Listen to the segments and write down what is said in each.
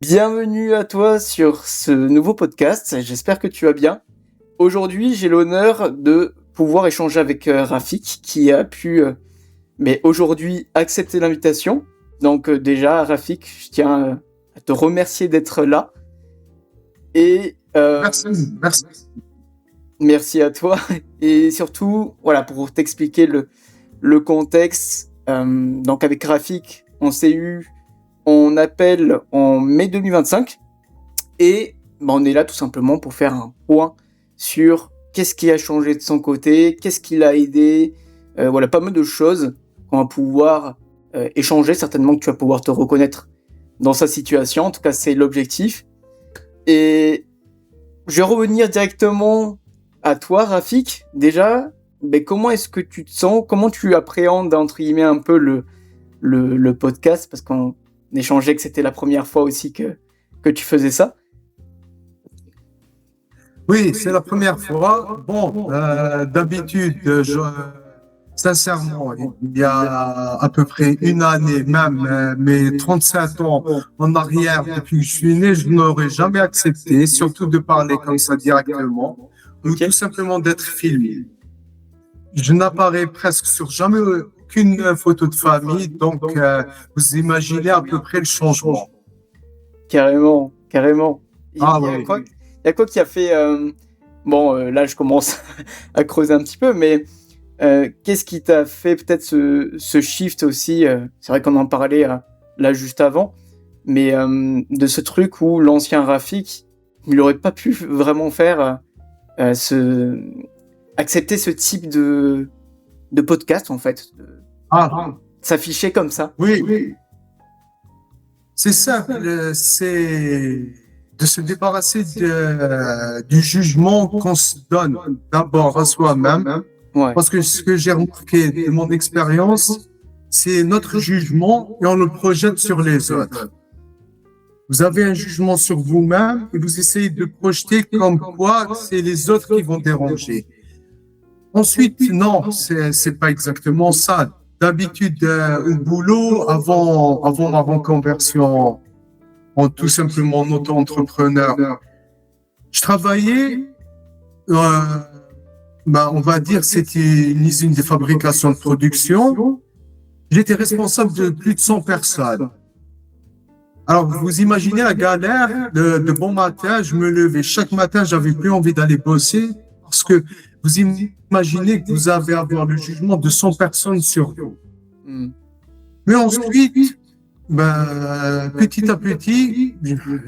Bienvenue à toi sur ce nouveau podcast, j'espère que tu vas bien. Aujourd'hui, j'ai l'honneur de pouvoir échanger avec Rafik qui a pu aujourd'hui accepter l'invitation. Donc déjà, Rafik, je tiens à te remercier d'être là et Merci, merci. merci à toi. Et surtout, voilà, pour t'expliquer le contexte, donc avec Rafik, on s'est eu en appel en mai 2025. Et on est là tout simplement pour faire un point sur qu'est-ce qui a changé de son côté, qu'est-ce qui l'a aidé, voilà, pas mal de choses qu'on va pouvoir échanger. Certainement que tu vas pouvoir te reconnaître dans sa situation. En tout cas, c'est l'objectif. Et je vais revenir directement à toi, Rafik. Déjà, comment est-ce que tu te sens? Comment tu appréhendes, entre guillemets, un peu le podcast? Parce qu'on échangeait que c'était la première fois aussi que tu faisais ça. Oui, c'est la première fois. Bon, d'habitude, sincèrement, il y a à peu près une année, même mes 35 ans en arrière, depuis que je suis né, je n'aurais jamais accepté, surtout de parler comme ça directement, ou Ok. tout simplement d'être filmé. Je n'apparais presque sur jamais aucune photo de famille, donc vous imaginez à peu près le changement. Carrément, carrément. Il Ah y a oui. quoi, il y a quoi qui a fait... là, je commence à creuser un petit peu, mais qu'est-ce qui t'a fait peut-être ce shift aussi c'est vrai qu'on en parlait là juste avant, mais de ce truc où l'ancien Rafik, il n'aurait pas pu vraiment faire accepter ce type de podcast, en fait, Ah, s'afficher comme ça. oui, oui. C'est simple, c'est de se débarrasser du jugement qu'on se donne d'abord à soi-même. Ouais, Parce que ce que j'ai remarqué de mon expérience, c'est notre jugement et on le projette sur les autres. Vous avez un jugement sur vous-même et vous essayez de projeter comme quoi c'est les autres qui vont déranger. Ensuite, non, c'est pas exactement ça. D'habitude, au boulot, avant ma reconversion en tout simplement auto-entrepreneur, je travaillais, euh, on va dire, c'était une usine de fabrication de production. J'étais responsable de plus de 100 personnes. Alors, vous imaginez la galère de bon matin, je me levais. Chaque matin, j'avais plus envie d'aller bosser parce que vous imaginez que vous avez à avoir le jugement de 100 personnes sur vous. hmm, Mais ensuite, petit à petit,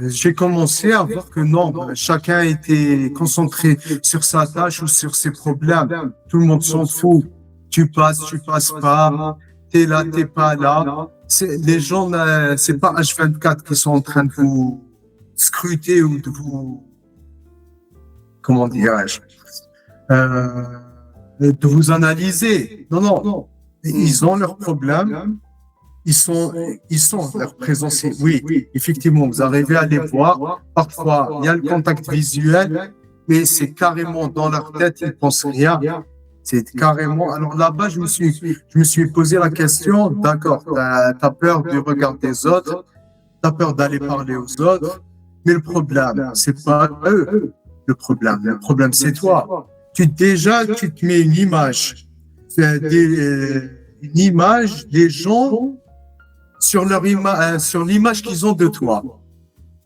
j'ai commencé à voir que non, chacun était concentré sur sa tâche ou sur ses problèmes. Tout le monde s'en fout. Tu passes pas, t'es là, t'es pas là. Les gens, c'est pas H24 qui sont en train de vous scruter ou de vous, comment dirais-je, euh, de vous analyser. Non, non. Ils ont leurs problèmes. Ils sont, ils sont leur présence. Oui, effectivement, vous arrivez à les voir. Parfois, il y a le contact visuel, mais c'est carrément dans leur tête, ils ne pensent rien. C'est carrément. Alors là-bas, je me suis posé la question, d'accord, t'as peur du regard des autres, t'as peur d'aller parler aux autres, mais le problème, c'est pas eux, le problème. Le problème, c'est toi. Déjà, tu te mets une image, une image des gens sur sur l'image qu'ils ont de toi.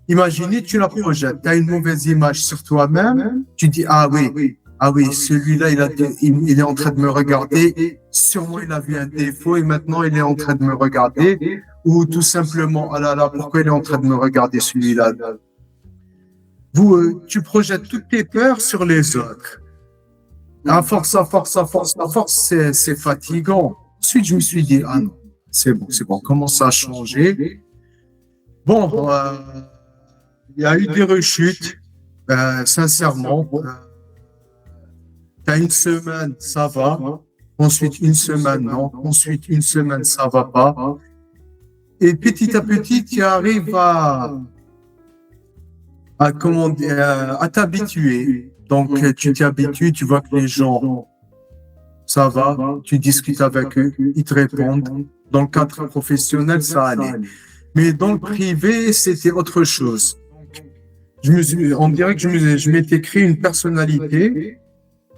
Imaginez, tu la projettes, tu as une mauvaise image sur toi-même, tu dis, ah oui, celui-là, il est en train de me regarder, sûrement il a vu un défaut et maintenant il est en train de me regarder, ou tout simplement, ah là là, pourquoi il est en train de me regarder celui-là? Tu projettes toutes tes peurs sur les autres. À force, c'est fatigant. Ensuite, je me suis dit, ah non, c'est bon, comment ça a changé? Bon, il y a eu des rechutes, sincèrement. T'as une semaine, ça va. Ensuite, une semaine, non. Ensuite, une semaine, ça va pas. Et petit à petit, tu arrives comment dire, à t'habituer. Donc, tu t'habitues, tu vois que les gens, ça va, tu discutes avec eux, ils te répondent. Dans le cadre professionnel, ça allait. Mais dans le privé, c'était autre chose. On dirait que je m'étais créé une personnalité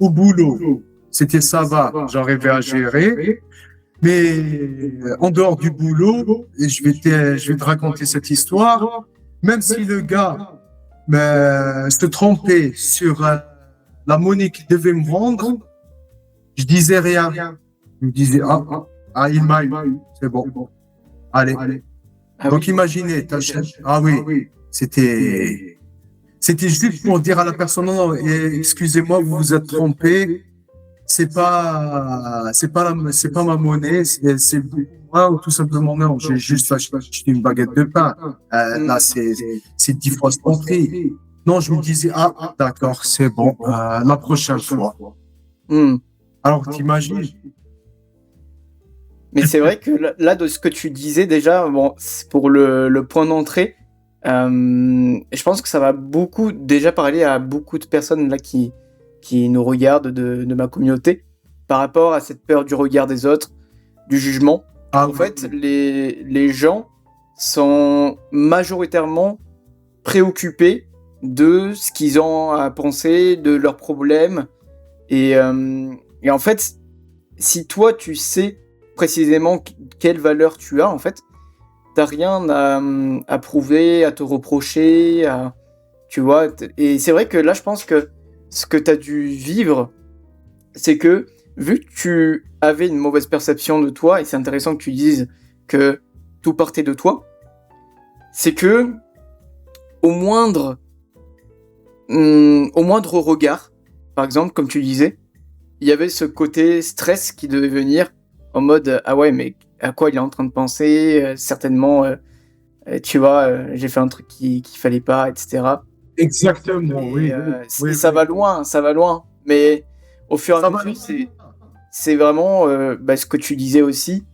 au boulot. C'était ça va, j'arrivais à gérer. Mais en dehors du boulot, et je vais te raconter cette histoire, même si le gars se trompait sur la monnaie qu'il devait me rendre, je disais rien. Je me disais, il m'a eu, c'est bon, allez. Ah Donc oui. imaginez, ah oui, c'était juste pour dire à la personne, non, excusez-moi, vous vous êtes trompé, c'est pas ma monnaie, c'est moi, ou tout simplement, non, j'ai juste acheté une baguette de pain. Là, c'est 10 fois ce prix. Non, je me disais, d'accord, c'est bon, la prochaine fois. Hmm. Alors, t'imagines? Mais c'est vrai que là, de ce que tu disais déjà, bon, c'est pour le point d'entrée, je pense que ça va beaucoup déjà parler à beaucoup de personnes là qui nous regardent de ma communauté par rapport à cette peur du regard des autres, du jugement. En fait, les gens sont majoritairement préoccupés de ce qu'ils ont à penser, de leurs problèmes. Et en fait, si toi, tu sais précisément quelle valeur tu as, en fait, t'as rien à prouver, à te reprocher, tu vois. Et c'est vrai que là, je pense que ce que t'as dû vivre, c'est que vu que tu avais une mauvaise perception de toi, et c'est intéressant que tu dises que tout partait de toi, c'est que au moindre regard, par exemple, comme tu disais, il y avait ce côté stress qui devait venir en mode ah ouais, mais à quoi il est en train de penser, certainement, tu vois, j'ai fait un truc qu'il fallait pas, etc. Exactement, Et, oui. Oui, ça va loin, ça va loin. Mais au fur et à mesure, c'est vraiment ce que tu disais aussi,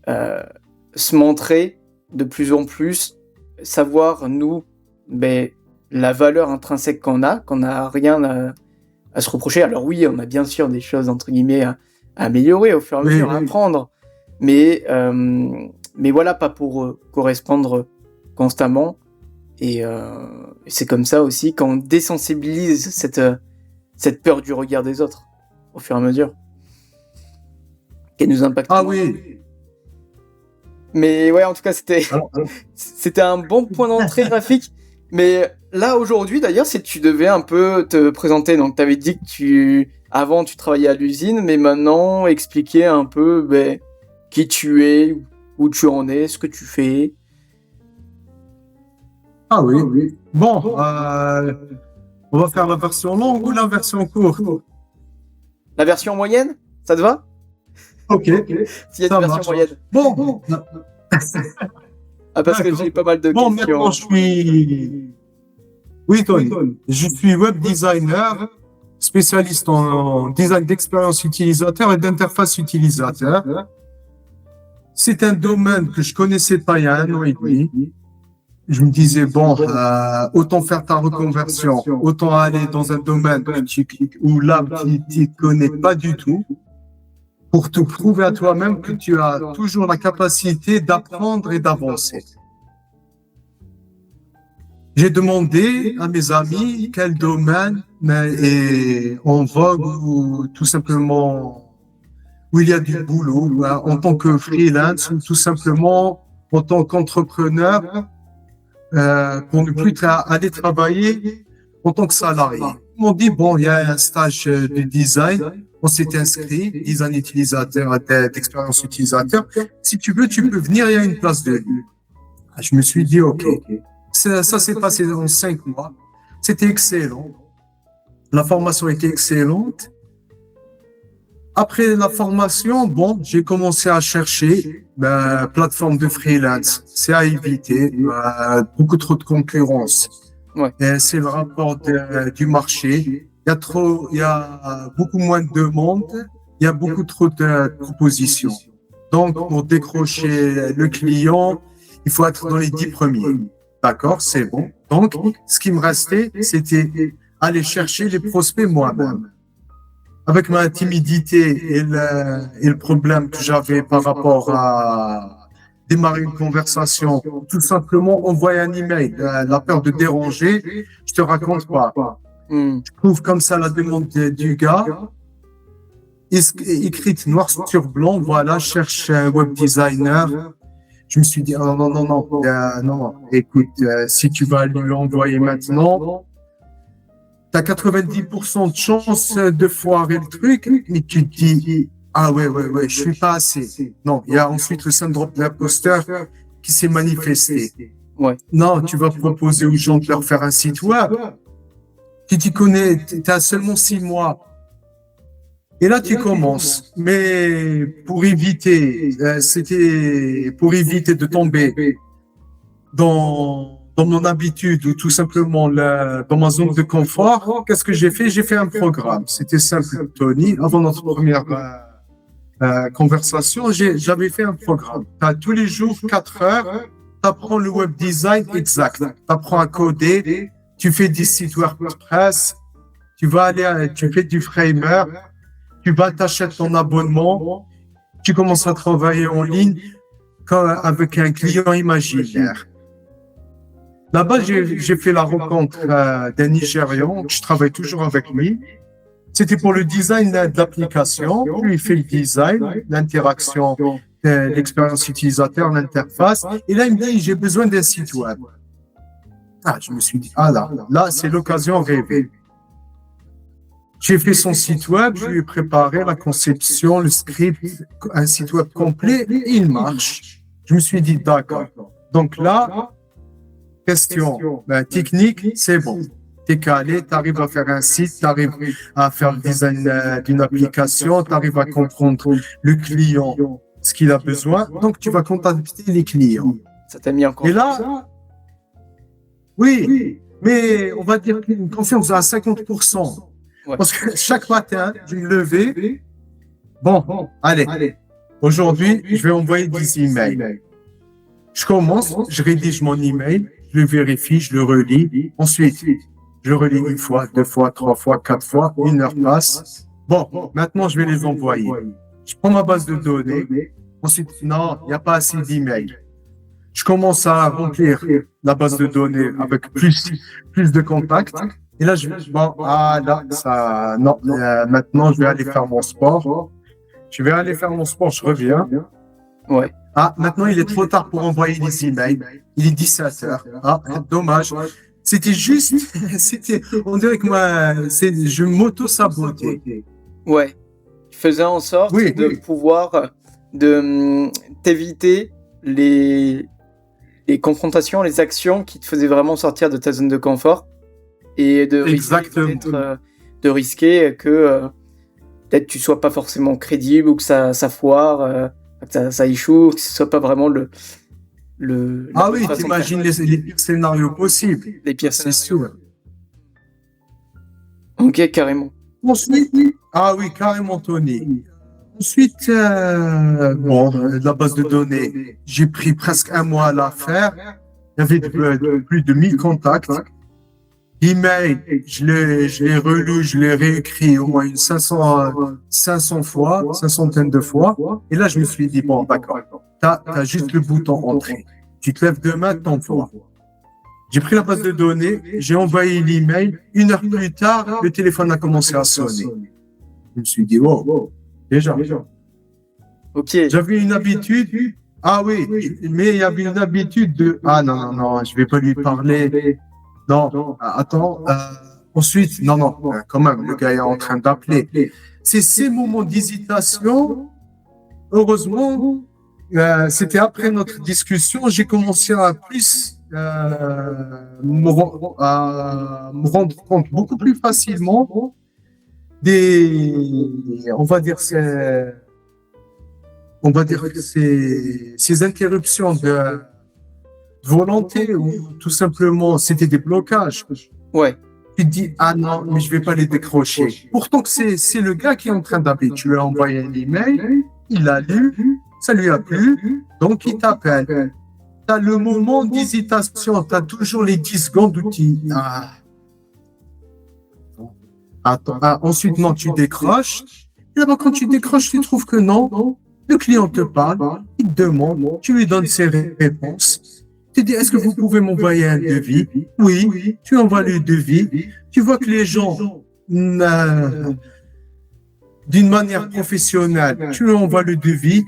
se montrer de plus en plus, savoir nous, ben, la valeur intrinsèque qu'on a rien à se reprocher. Alors oui, on a bien sûr des choses entre guillemets à améliorer au fur et à mesure, à apprendre, mais voilà, pas pour correspondre constamment. Et c'est comme ça aussi qu'on désensibilise cette peur du regard des autres au fur et à mesure, qu'elle nous impacte. Ah oui. Mais ouais, en tout cas, c'était un bon point d'entrée graphique. Mais là, aujourd'hui, d'ailleurs, si tu devais un peu te présenter, donc tu avais dit que avant, tu travaillais à l'usine, mais maintenant, expliquer un peu qui tu es, où tu en es, ce que tu fais. Ah oui. Bon, on va faire la version longue ou la version courte? La version moyenne, ça te va? Ok. S'il y a une version moyenne. Bon. Parce que j'ai pas mal de questions. Maintenant, Oui, Tony. Je suis web designer, spécialiste en design d'expérience utilisateur et d'interface utilisateur. C'est un domaine que je connaissais pas il y a 1 an et demi. Je me disais, autant faire ta reconversion, autant aller dans un domaine où là, tu ne connais pas du tout, pour te prouver à toi-même que tu as toujours la capacité d'apprendre et d'avancer. J'ai demandé à mes amis quel domaine est en vogue ou tout simplement où il y a du boulot en tant que freelance ou tout simplement en tant qu'entrepreneur pour ne plus aller travailler en tant que salarié. Ils m'ont dit, il y a un stage de design. On s'est inscrit, design utilisateur, d'expérience utilisateur. Si tu veux, tu peux venir, il y a une place de libre. Je me suis dit, OK. Ça s'est passé en 5 mois. C'était excellent. La formation était excellente. Après la formation, j'ai commencé à chercher plateforme de freelance. C'est à éviter. Beaucoup trop de concurrence. Ouais. C'est le rapport du marché. Il y a beaucoup moins de demandes. Il y a beaucoup trop de propositions. Donc, pour décrocher le client, il faut être dans les 10 premiers. D'accord, c'est bon. Donc, ce qui me restait, c'était aller chercher les prospects moi-même. Avec ma timidité et le problème que j'avais par rapport à démarrer une conversation, tout simplement envoyer un email. La peur de déranger, je te raconte pas. Je trouve comme ça la demande du gars, écrite noir sur blanc, voilà, cherche un web designer. Je me suis dit, oh, non, non, non, non, écoute, si tu vas lui envoyer maintenant, tu as 90% de chance de foirer le truc, mais tu te dis, ah ouais, je suis pas assez. Non, il y a ensuite le syndrome de l'imposteur qui s'est manifesté. Ouais. Non, tu vas proposer aux gens de leur faire un site web. Tu t'y connais, tu as seulement 6 mois. Et là, tu commences. Mais pour éviter, pour éviter de tomber dans mon habitude ou tout simplement dans ma zone de confort, qu'est-ce que j'ai fait? J'ai fait un programme. C'était simple, Tony. Avant notre première conversation, j'avais fait un programme. Tous les jours, 4 heures, tu apprends le web design exact. Tu apprends à coder, tu fais des sites WordPress, tu fais du framework, tu vas t'achètes ton abonnement, tu commences à travailler en ligne avec un client imaginaire. Là-bas, j'ai fait la rencontre d'un Nigérian, je travaille toujours avec lui. C'était pour le design de l'application. Lui, il fait le design, l'interaction, l'expérience utilisateur, l'interface. Et là, il me dit, j'ai besoin d'un site web. Je me suis dit, là, c'est l'occasion rêvée. J'ai fait son site web, je lui ai préparé la conception, le script, un site web complet, et il marche. Je me suis dit, d'accord. Donc là, question technique, c'est bon. Tu es calé, tu arrives à faire un site, tu arrives à faire le design d'une application, tu arrives à comprendre le client, ce qu'il a besoin. Donc, tu vas contacter les clients. Ça t'a mis en confiance. Et là, oui, mais on va dire une confiance à 50%. Ouais. Parce que chaque matin, je me levais. Bon, allez. Aujourd'hui, je vais envoyer 10 emails. Je commence, je rédige mon email, je le vérifie, je le relis. Ensuite, je le relis 1 fois, 2 fois, 3 fois, 4 fois, 1 heure passe. Bon, maintenant, je vais les envoyer. Je prends ma base de données. Ensuite, non, il n'y a pas assez d'emails. Je commence à remplir la base de données avec plus de contacts. Et là, maintenant, je vais aller faire mon sport. Je reviens. Ouais. Maintenant, il est trop tard pour envoyer les emails. Il est 17h. Dommage. C'était juste, on dirait que je m'auto-sabotais. Ouais. Tu faisais en sorte de pouvoir t'éviter les confrontations, les actions qui te faisaient vraiment sortir de ta zone de confort. Et de risquer que peut-être tu sois pas forcément crédible ou que ça foire, que ça échoue, que ce soit pas vraiment le t'imagines les pires scénarios possibles. Les pires scénarios. Ok, carrément. Ensuite, carrément, Tony. Ensuite, la base de données, j'ai pris presque 1 mois à la faire. Il y avait plus de 1000 contacts. L'email, je l'ai relu, je l'ai réécrit au moins une 500 fois, 500 de fois. Et là, je me suis dit, bon, d'accord, t'as juste le bouton entrée. Tu te lèves demain, t'envoies. J'ai pris la base de données, j'ai envoyé l'email. 1 heure plus tard, le téléphone a commencé à sonner. Je me suis dit, wow, déjà. Ok. J'avais une habitude. Mais il y avait une habitude de, non, je vais pas lui parler. Non, attends. Ensuite, non, quand même, le gars est en train d'appeler. C'est ces moments d'hésitation. Heureusement, c'était après notre discussion, j'ai commencé à plus me rendre compte beaucoup plus facilement on va dire ces interruptions de volonté ou tout simplement c'était des blocages. Ouais. Tu te dis, non, mais je vais pas les décrocher. Pourtant que c'est le gars qui est en train d'appeler. Tu lui as envoyé un email, il a lu, ça lui a plu, donc il t'appelle. Tu as le moment d'hésitation, tu as toujours les 10 secondes où tu dis, ensuite, non, tu décroches. Et là-bas, quand tu décroches, tu trouves que non, Le client te parle, il te demande, tu lui donnes ses réponses. Tu dis, est-ce que vous pouvez m'envoyer un devis? Oui, tu envoies le devis. Tu vois que les gens, d'une manière professionnelle, tu lui envoies le devis.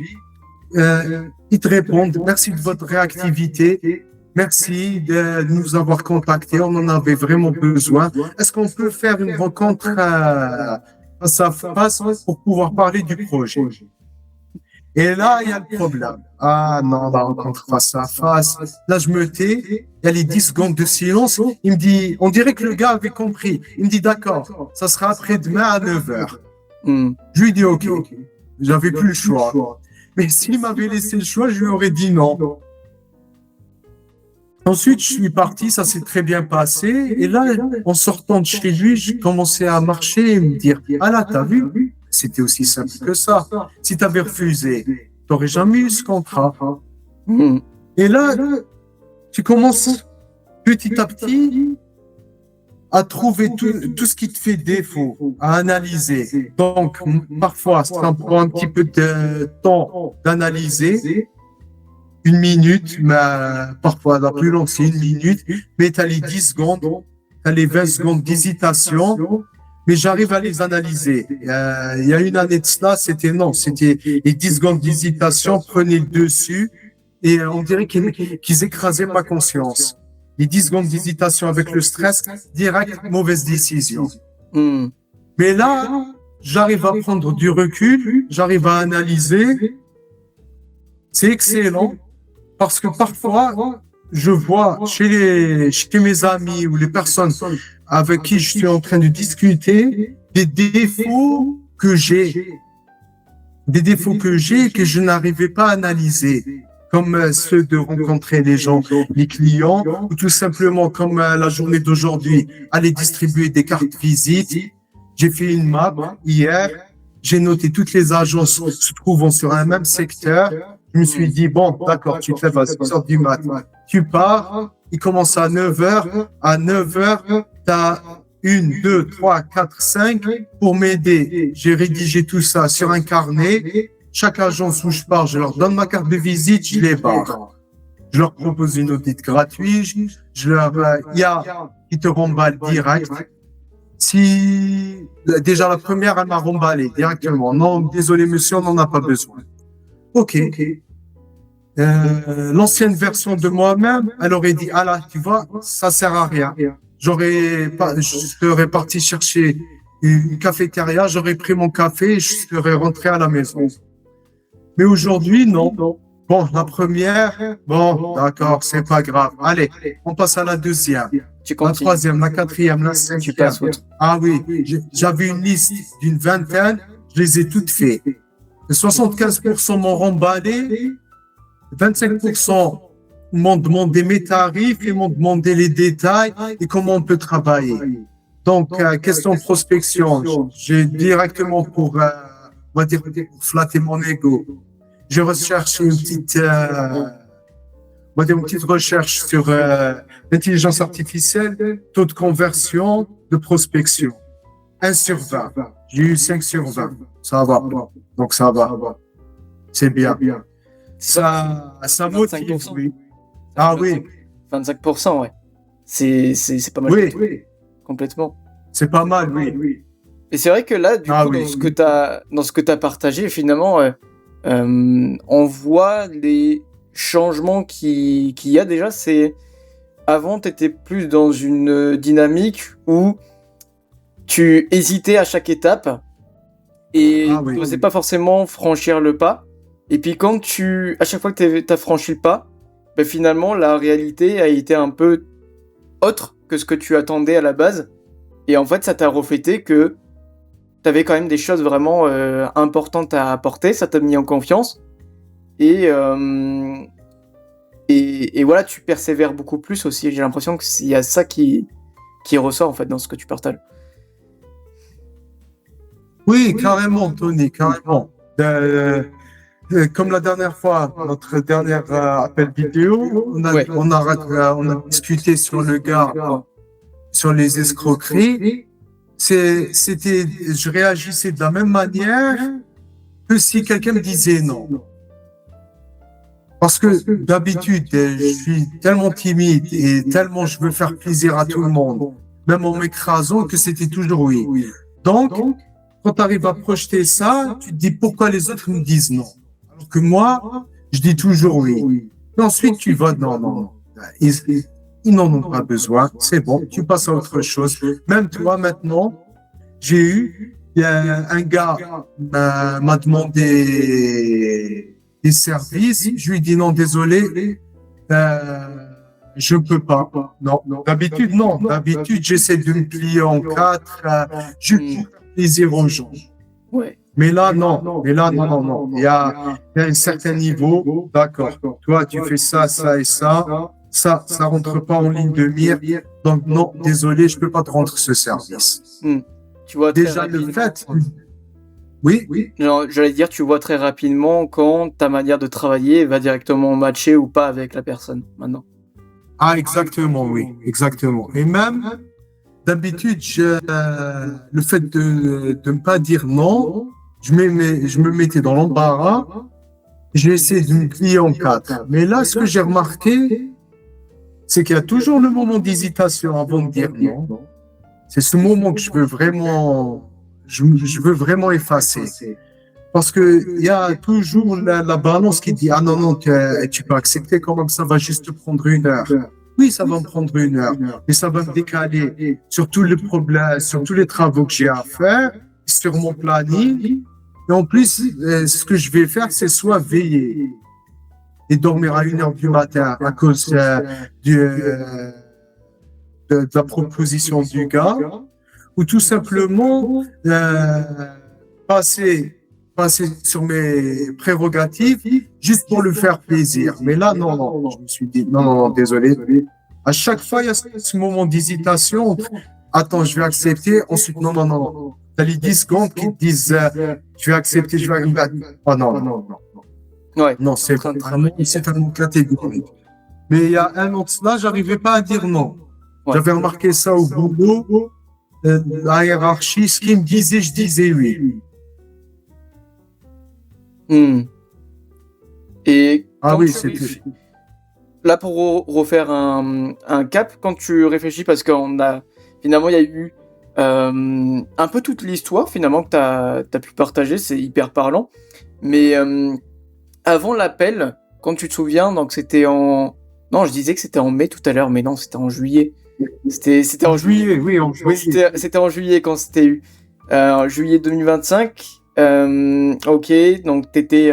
Ils te répondent, merci de votre réactivité. Merci de nous avoir contactés. On en avait vraiment besoin. Est-ce qu'on peut faire une rencontre face à face pour pouvoir parler du projet? Et là, il y a le problème. Ah non, la rencontre face à face. Là, je me tais. Il y a les 10 secondes de silence. Il me dit, on dirait que le gars avait compris. Il me dit, d'accord, ça sera après-demain à 9h. Je lui dis, OK. J'avais plus le choix. Mais s'il m'avait laissé le choix, je lui aurais dit non. Ensuite, je suis parti, ça s'est très bien passé. Et là, en sortant de chez lui, j'ai commencé à marcher et me dire, ah là, t'as vu? C'était aussi simple que ça. Si tu avais refusé, tu n'aurais jamais eu ce contrat. Et là, tu commences petit à petit à trouver tout ce qui te fait défaut, à analyser. Donc, parfois, ça prend un petit peu de temps d'analyser. 1 minute, mais parfois la plus longue, c'est 1 minute. Mais tu as les 10 secondes, tu as les 20 secondes d'hésitation. Mais j'arrive à les analyser. Il y a une année de cela, c'était les 10 secondes d'hésitation prenaient le dessus et on dirait qu'ils écrasaient ma conscience. Les 10 secondes d'hésitation avec le stress, direct, mauvaise décision. Mais là, j'arrive à prendre du recul, j'arrive à analyser. C'est excellent parce que parfois, je vois chez mes amis ou les personnes avec qui je suis en train de discuter des défauts que j'ai que je n'arrivais pas à analyser, comme ceux de rencontrer les gens, les clients, ou tout simplement comme la journée d'aujourd'hui, aller distribuer des cartes visite. J'ai fait une map hier, j'ai noté toutes les agences se trouvant sur un même secteur. Je me suis dit, bon, d'accord, tu te lèves à 6h du matin, tu pars, il commence à 9h, à 9h, tu as 1, 2, 3, 4, 5 pour m'aider. J'ai rédigé tout ça sur un carnet. Chaque agence où je pars, je leur donne ma carte de visite, je les barre. Je leur propose une audit gratuite, ils te remballent direct. Si, déjà la première, elle m'a remballé directement. Non, désolé monsieur, on n'en a pas besoin. OK. L'ancienne version de moi-même, elle aurait dit, ah là, tu vois, ça sert à rien. Je serais parti chercher une cafétéria, j'aurais pris mon café et je serais rentré à la maison. Mais aujourd'hui, non. Bon, la première, bon, d'accord, c'est pas grave. Allez, on passe à la deuxième. La troisième, la quatrième, la cinquième. Ah oui, j'avais une liste d'une vingtaine, je les ai toutes faites. 75% m'ont remballé, 25% m'ont demandé mes tarifs et m'ont demandé les détails et comment on peut travailler. Donc, question de prospection, j'ai directement on va dire, pour flatter mon ego, je recherche une petite recherche sur l'intelligence artificielle, taux de conversion, de prospection. 1 sur 20. J'ai eu 5 sur 20. Ça va. Donc, ça va. C'est bien. Ça motive, oui. Ah oui. 25%, ouais. C'est pas mal. Oui. Complètement. C'est pas mal, oui. Et c'est vrai que là, du coup, dans ce que tu as partagé, finalement, on voit les changements qu'il y a déjà. C'est avant, tu étais plus dans une dynamique où tu hésitais à chaque étape et tu n'osais pas forcément franchir le pas. Et puis à chaque fois que tu as franchi le pas, ben finalement, la réalité a été un peu autre que ce que tu attendais à la base. Et en fait, ça t'a reflété que tu avais quand même des choses vraiment importantes à apporter. Ça t'a mis en confiance. Et voilà, tu persévères beaucoup plus aussi. J'ai l'impression qu'il y a ça qui ressort en fait dans ce que tu partages. Oui, carrément, Tony, carrément. Comme la dernière fois, notre dernier appel vidéo, on a discuté sur le gars, sur les escroqueries. Je réagissais de la même manière que si quelqu'un me disait non. Parce que d'habitude, je suis tellement timide et tellement je veux faire plaisir à tout le monde, même en m'écrasant, que c'était toujours oui. Donc, quand tu arrives à projeter ça, tu te dis pourquoi les autres me disent non. Alors que moi, je dis toujours oui. Et ensuite, tu vas non. Ils n'en ont pas besoin, c'est bon, tu passes à autre chose. Même toi, maintenant, il y a un gars m'a demandé des services, je lui dis non, désolé, je peux pas. Non. D'habitude, non. D'habitude, j'essaie de me plier en quatre, je pour faire plaisir aux gens. Ouais. Mais là, non. Il y a un certain niveau, d'accord. Toi, tu fais ça et ça. Ça rentre pas en ligne de mire. Donc, non, désolé, je peux pas te rendre ce service. Tu vois très Déjà, rapidement. le fait. Oui. Non, j'allais dire, tu vois très rapidement quand ta manière de travailler va directement matcher ou pas avec la personne, maintenant. Ah, exactement, oui. Exactement. Et même, d'habitude, le fait de ne pas dire non, je me mettais dans l'embarras. J'ai essayé de me plier en quatre. Mais là, ce que j'ai remarqué, c'est qu'il y a toujours le moment d'hésitation avant de dire non. C'est ce moment que je veux vraiment effacer. Parce que il y a toujours la balance qui dit, ah non, tu peux accepter quand même, ça va juste te prendre 1 heure. Oui, ça va me prendre 1 heure, mais ça va me décaler sur tous les problèmes, sur tous les travaux que j'ai à faire, sur mon planning. Et en plus, ce que je vais faire, c'est soit veiller et dormir à 1 heure du matin à cause de la proposition du gars, ou tout simplement passer sur mes prérogatives juste pour lui faire plaisir. Mais là, non. Je me suis dit, non, désolé. À chaque fois, il y a ce moment d'hésitation. Attends, je vais accepter. Ensuite, non. Tu as les 10 secondes qui te disent, je vais accepter, je vais accepter. Oh non. Ouais. Non, c'est tellement catégorique. Mais il y a un an de cela, j'arrivais pas à dire non. Ouais. J'avais remarqué ça au boulot, la hiérarchie, ce qu'ils me disaient, je disais oui. Et oui, c'était... Là, pour refaire un cap, quand tu réfléchis, parce finalement, il y a eu un peu toute l'histoire, finalement, que tu as pu partager, c'est hyper parlant. Mais avant l'appel, quand tu te souviens, donc c'était en... Non, je disais que c'était en mai tout à l'heure, mais non, c'était en juillet. C'était en juillet, oui, en juillet. Oui, c'était en juillet quand c'était eu. Juillet 2025. Ok, donc t'étais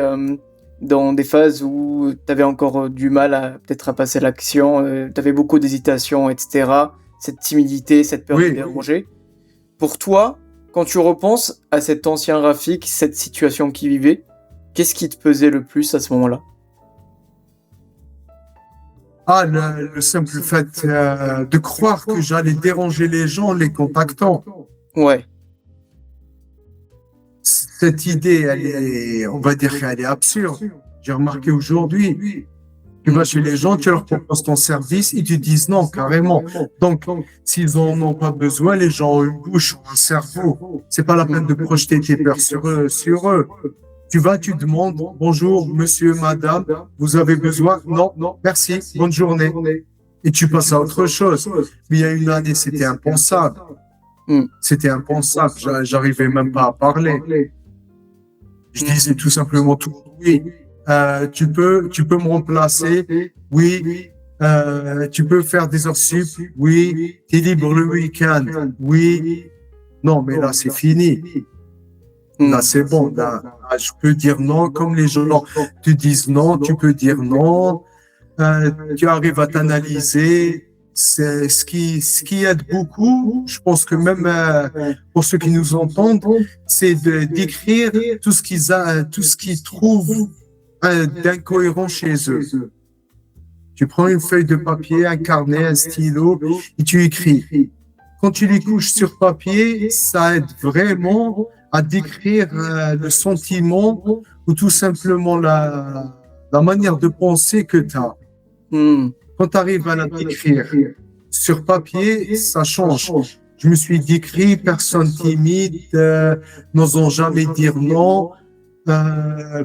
dans des phases où t'avais encore du mal peut-être à passer l'action, t'avais beaucoup d'hésitation, etc. Cette timidité, cette peur de déranger. Pour toi, quand tu repenses à cet ancien Rafik, cette situation qu'il vivait, qu'est-ce qui te pesait le plus à ce moment-là ? Le simple fait de croire que j'allais déranger les gens en les contactant. Ouais. Cette idée, on va dire qu'elle est absurde. J'ai remarqué aujourd'hui, tu vas chez les gens, tu leur proposes ton service, ils te disent non, carrément. Donc, s'ils en ont pas besoin, les gens ont une bouche ou un cerveau. C'est pas la peine de projeter tes peurs sur eux. Tu vas, tu demandes, bonjour, monsieur, madame, vous avez besoin? Non, merci, bonne journée. Et tu passes à autre chose. Mais il y a une année, c'était impensable. C'était impensable. J'arrivais même pas à parler. Je disais tout simplement tout. Oui, tu peux me remplacer. Oui, tu peux faire des heures sup. Oui, t'es libre le week-end. Oui. Non, mais là, c'est fini. Là, c'est bon. Là, je peux dire non, comme les gens te disent non, tu peux dire non. Tu arrives à t'analyser. C'est ce qui aide beaucoup. Je pense que même pour ceux qui nous entendent, c'est d'écrire tout ce qu'ils trouvent d'incohérent chez eux. Tu prends une feuille de papier, un carnet, un stylo et tu écris. Quand tu les couches sur papier, ça aide vraiment à décrire le sentiment ou tout simplement la manière de penser que tu as. Quand tu arrives à la décrire sur papier, ça change. Je me suis décrit, personne timide, n'osant jamais dire non.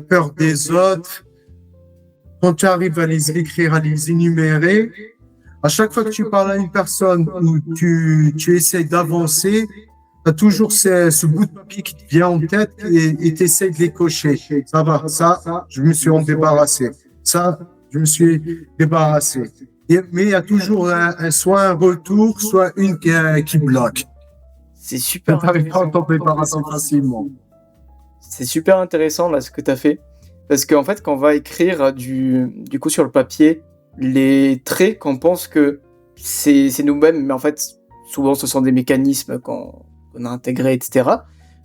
peur des autres. Quand tu arrives à les écrire, à les énumérer, à chaque fois que tu parles à une personne ou tu essaies d'avancer, tu as toujours ce bout de papier qui te vient en tête et tu essaies de les cocher. Ça va, ça, je me suis en débarrassé. Ça, je me suis débarrassé. Mais il y a toujours soit un retour, soit une qui bloque. C'est super. Tu n'arrives pas à t'en débarrasser facilement. C'est super intéressant là ce que tu as fait. Parce qu'en fait, quand on va écrire du coup sur le papier, les traits qu'on pense que c'est nous-mêmes, mais en fait, souvent ce sont des mécanismes qu'on a intégrés, etc.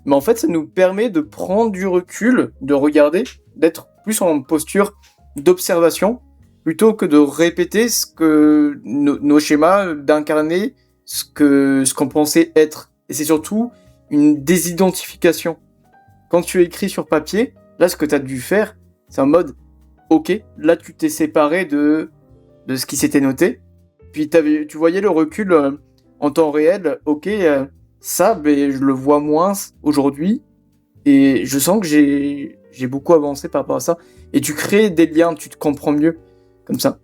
Mais en fait, ça nous permet de prendre du recul, de regarder, d'être plus en posture d'observation, plutôt que de répéter ce que nos schémas, d'incarner ce qu'on pensait être. Et c'est surtout une désidentification. Quand tu écris sur papier, là, ce que tu as dû faire, c'est en mode, ok, là, tu t'es séparé de ce qui s'était noté. Puis tu voyais le recul en temps réel. Ok, ça, ben, je le vois moins aujourd'hui. Et je sens que j'ai beaucoup avancé par rapport à ça. Et tu crées des liens, tu te comprends mieux. Comme ça.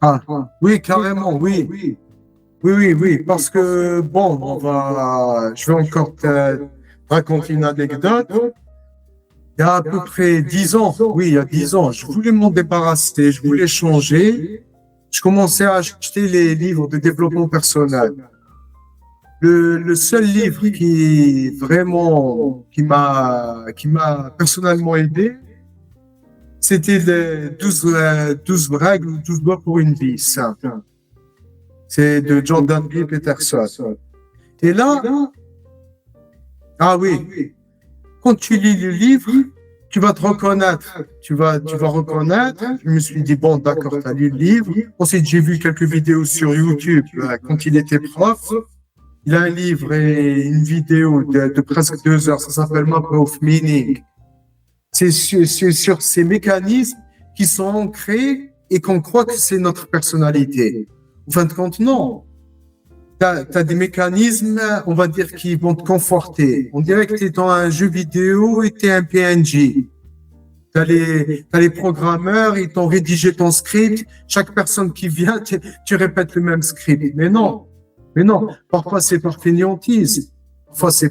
Ah, oui, carrément, oui. Oui. Parce que, bon, je vais encore te raconter une anecdote. Il y a à peu près 10 ans, oui, il y a 10 ans, je voulais m'en débarrasser, je voulais changer. Je commençais à acheter les livres de développement personnel. Le seul livre qui m'a personnellement aidé, c'était les 12 règles ou 12 lois pour une vie simple. C'est de Jordan B. Peterson. Et là, ah oui, quand tu lis le livre, tu vas te reconnaître. Tu vas reconnaître. Je me suis dit, bon, d'accord, tu as lu le livre. Ensuite, j'ai vu quelques vidéos sur YouTube quand il était prof. Il a un livre et une vidéo de presque 2 heures. Ça s'appelle Map of Meaning. C'est sur ces mécanismes qui sont ancrés et qu'on croit que c'est notre personnalité. En fin de compte, non. Tu as des mécanismes, on va dire, qui vont te conforter. On dirait que tu es dans un jeu vidéo et tu es un PNJ. Tu as les programmeurs, ils t'ont rédigé ton script. Chaque personne qui vient, tu répètes le même script. Mais non. Parfois, c'est par fainéantise. Parce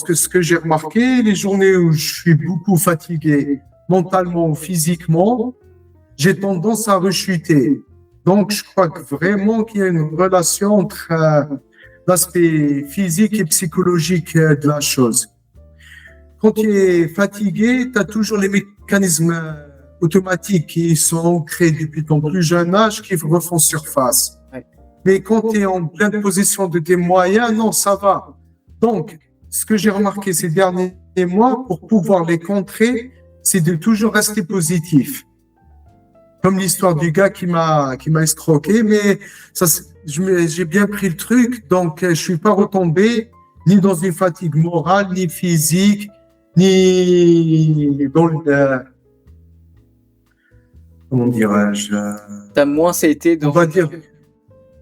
que ce que j'ai remarqué, les journées où je suis beaucoup fatigué, mentalement ou physiquement, j'ai tendance à rechuter. Donc, je crois que vraiment qu'il y a une relation entre l'aspect physique et psychologique de la chose. Quand tu es fatigué, tu as toujours les mécanismes automatiques qui sont ancrés depuis ton plus jeune âge qui refont surface. Ouais. Mais quand tu es en pleine possession de tes moyens, non, ça va. Donc, ce que j'ai remarqué ces derniers mois, pour pouvoir les contrer, c'est de toujours rester positif. Comme l'histoire du gars qui m'a escroqué, mais j'ai bien pris le truc, donc je suis pas retombé ni dans une fatigue morale, ni physique, ni dans comment dirais-je, T'as moins été on va dire,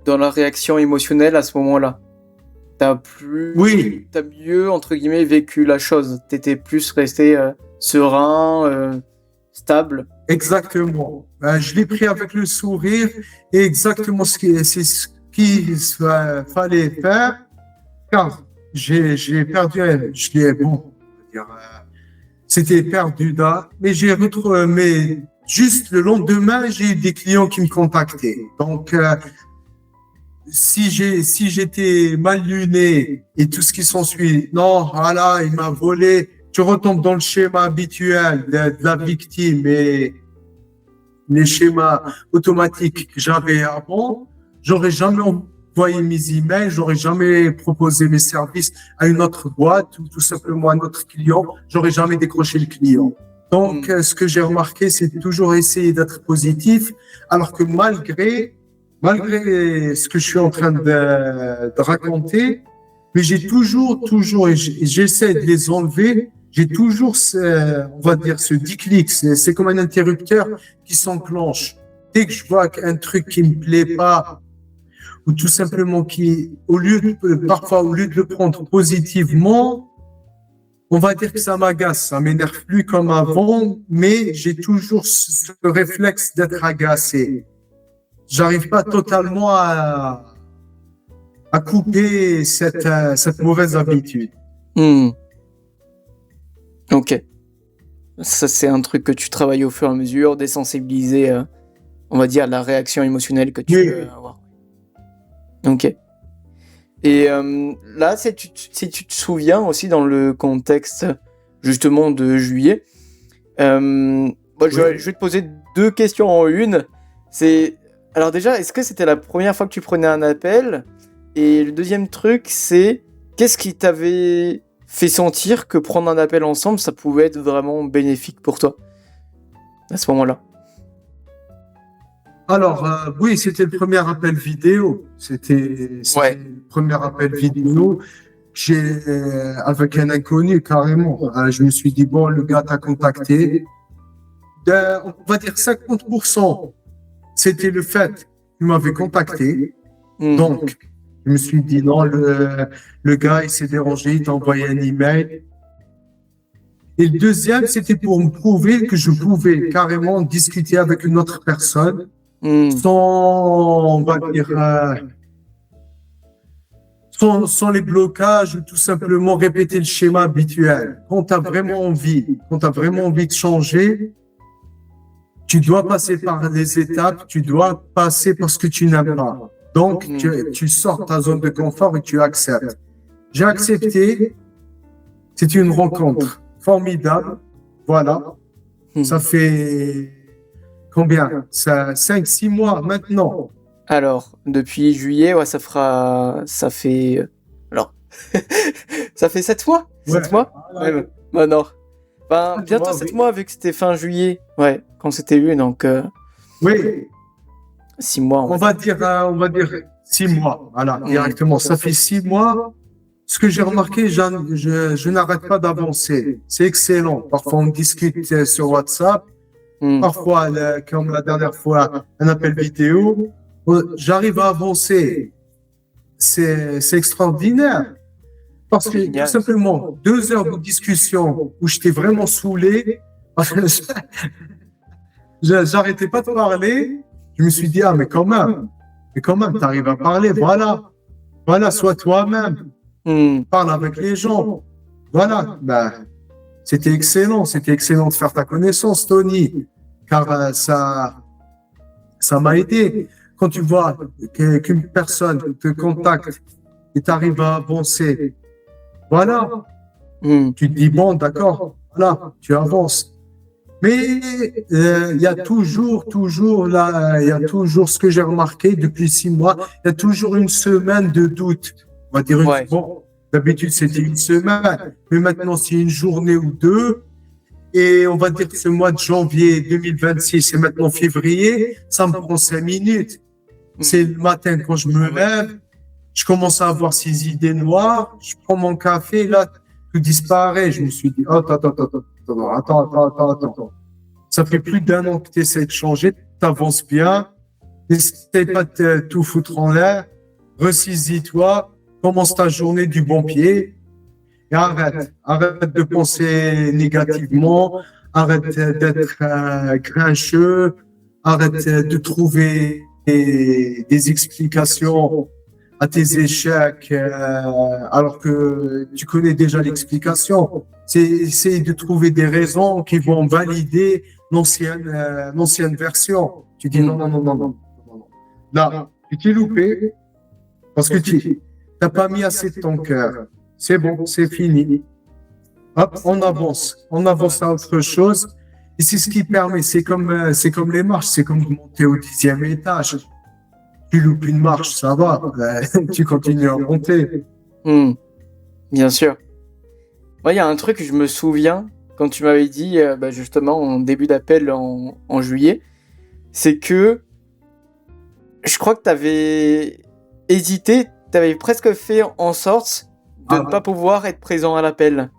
dans la réaction émotionnelle à ce moment-là. T'as mieux, entre guillemets, vécu la chose. T'étais plus resté serein, stable. Exactement. Je l'ai pris avec le sourire et exactement c'est ce qu'il fallait faire, car j'ai perdu, c'était perdu là, mais j'ai retrouvé, mais juste le lendemain, j'ai eu des clients qui me contactaient. Donc, si j'étais mal luné et tout ce qui s'ensuit, non, voilà, il m'a volé, tu retombes dans le schéma habituel de la victime et les schémas automatiques que j'avais avant, j'aurais jamais envoyé mes emails, j'aurais jamais proposé mes services à une autre boîte ou tout simplement à un autre client, j'aurais jamais décroché le client. Donc, ce que j'ai remarqué, c'est de toujours essayer d'être positif, alors que malgré ce que je suis en train de raconter, mais j'ai toujours, et j'essaie de les enlever, j'ai toujours, on va dire, ce déclic, c'est comme un interrupteur qui s'enclenche. Dès que je vois qu'un truc qui me plaît pas, ou tout simplement parfois, au lieu de le prendre positivement, on va dire que ça m'agace, ça m'énerve plus comme avant, mais j'ai toujours ce réflexe d'être agacé. J'arrive pas totalement à couper cette mauvaise habitude. Ok. Ça, c'est un truc que tu travailles au fur et à mesure, désensibiliser, on va dire, la réaction émotionnelle que tu peux avoir. Ok. Et là, si tu te souviens aussi dans le contexte justement de juillet, je vais te poser 2 questions en une. Alors déjà, est-ce que c'était la première fois que tu prenais un appel? Et le deuxième truc, c'est qu'est-ce qui t'avait fait sentir que prendre un appel ensemble, ça pouvait être vraiment bénéfique pour toi à ce moment-là? Alors, oui, c'était le premier appel vidéo. C'était le premier appel vidéo. Avec un inconnu, carrément. Je me suis dit, bon, le gars t'a contacté. On va dire 50%. C'était le fait qu'il m'avait contacté. Donc, je me suis dit, non, le gars, il s'est dérangé, il t'a envoyé un email. Et le deuxième, c'était pour me prouver que je pouvais carrément discuter avec une autre personne sans, on va dire, sans les blocages ou tout simplement répéter le schéma habituel. Quand tu as vraiment envie de changer, tu dois passer par les étapes, tu dois passer par ce que tu n'aimes pas. Donc, tu sors de ta zone de confort et tu acceptes. J'ai accepté. C'est une rencontre formidable. Voilà. Ça fait combien? 5-6 mois maintenant. Alors, depuis juillet, ça fait... Alors, ça fait 7 mois? 7 mois? Ouais. Bah non. Ben, bientôt 7 mois, vu que c'était fin juillet. Ouais, quand c'était eu, donc... Oui. 6 mois. On va dire 6 mois. Voilà, directement. Ça fait 6 mois. Ce que j'ai remarqué, je n'arrête pas d'avancer. C'est excellent. Parfois, on discute sur WhatsApp. Parfois, comme la dernière fois, un appel vidéo. J'arrive à avancer. C'est extraordinaire. Parce que tout simplement, 2 heures de discussion où j'étais vraiment saoulé, j'arrêtais pas de parler. Je me suis dit, mais quand même, tu arrives à parler. Voilà, sois toi-même. Parle avec les gens. Voilà. C'était excellent de faire ta connaissance, Tony, car ça m'a aidé. Quand tu vois qu'une personne te contacte et tu arrives à avancer, voilà, tu te dis, bon, d'accord, voilà, tu avances. Mais il y a toujours ce que j'ai remarqué depuis 6 mois, il y a toujours une semaine de doute. On va dire, bon, d'habitude c'était une semaine, mais maintenant c'est une journée ou 2. Et on va dire que ce mois de janvier 2026 et maintenant février, ça me prend 5 minutes. C'est le matin quand je me lève, je commence à avoir ces idées noires, je prends mon café, là, tout disparaît. Je me suis dit, attends. Ça fait plus d'1 an que tu essaies de changer, tu avances bien, n'essaie pas de tout foutre en l'air, ressaisis-toi, commence ta journée du bon pied et arrête de penser négativement, arrête d'être grincheux, arrête de trouver des explications à tes échecs alors que tu connais déjà l'explication. C'est essayer de trouver des raisons qui vont valider l'ancienne version. Tu dis non. Là, tu t'es loupé parce que tu n'as pas mis assez de ton cœur. C'est bon, c'est fini. Hop, on avance à autre chose. Et c'est ce qui permet, c'est comme les marches, c'est comme monter au 10e étage. Tu loupes une marche, ça va, tu continues à monter. Bien sûr. Moi, il y a un truc que je me souviens quand tu m'avais dit, justement, en début d'appel en juillet, c'est que je crois que tu avais hésité, tu avais presque fait en sorte de ne pas pouvoir être présent à l'appel.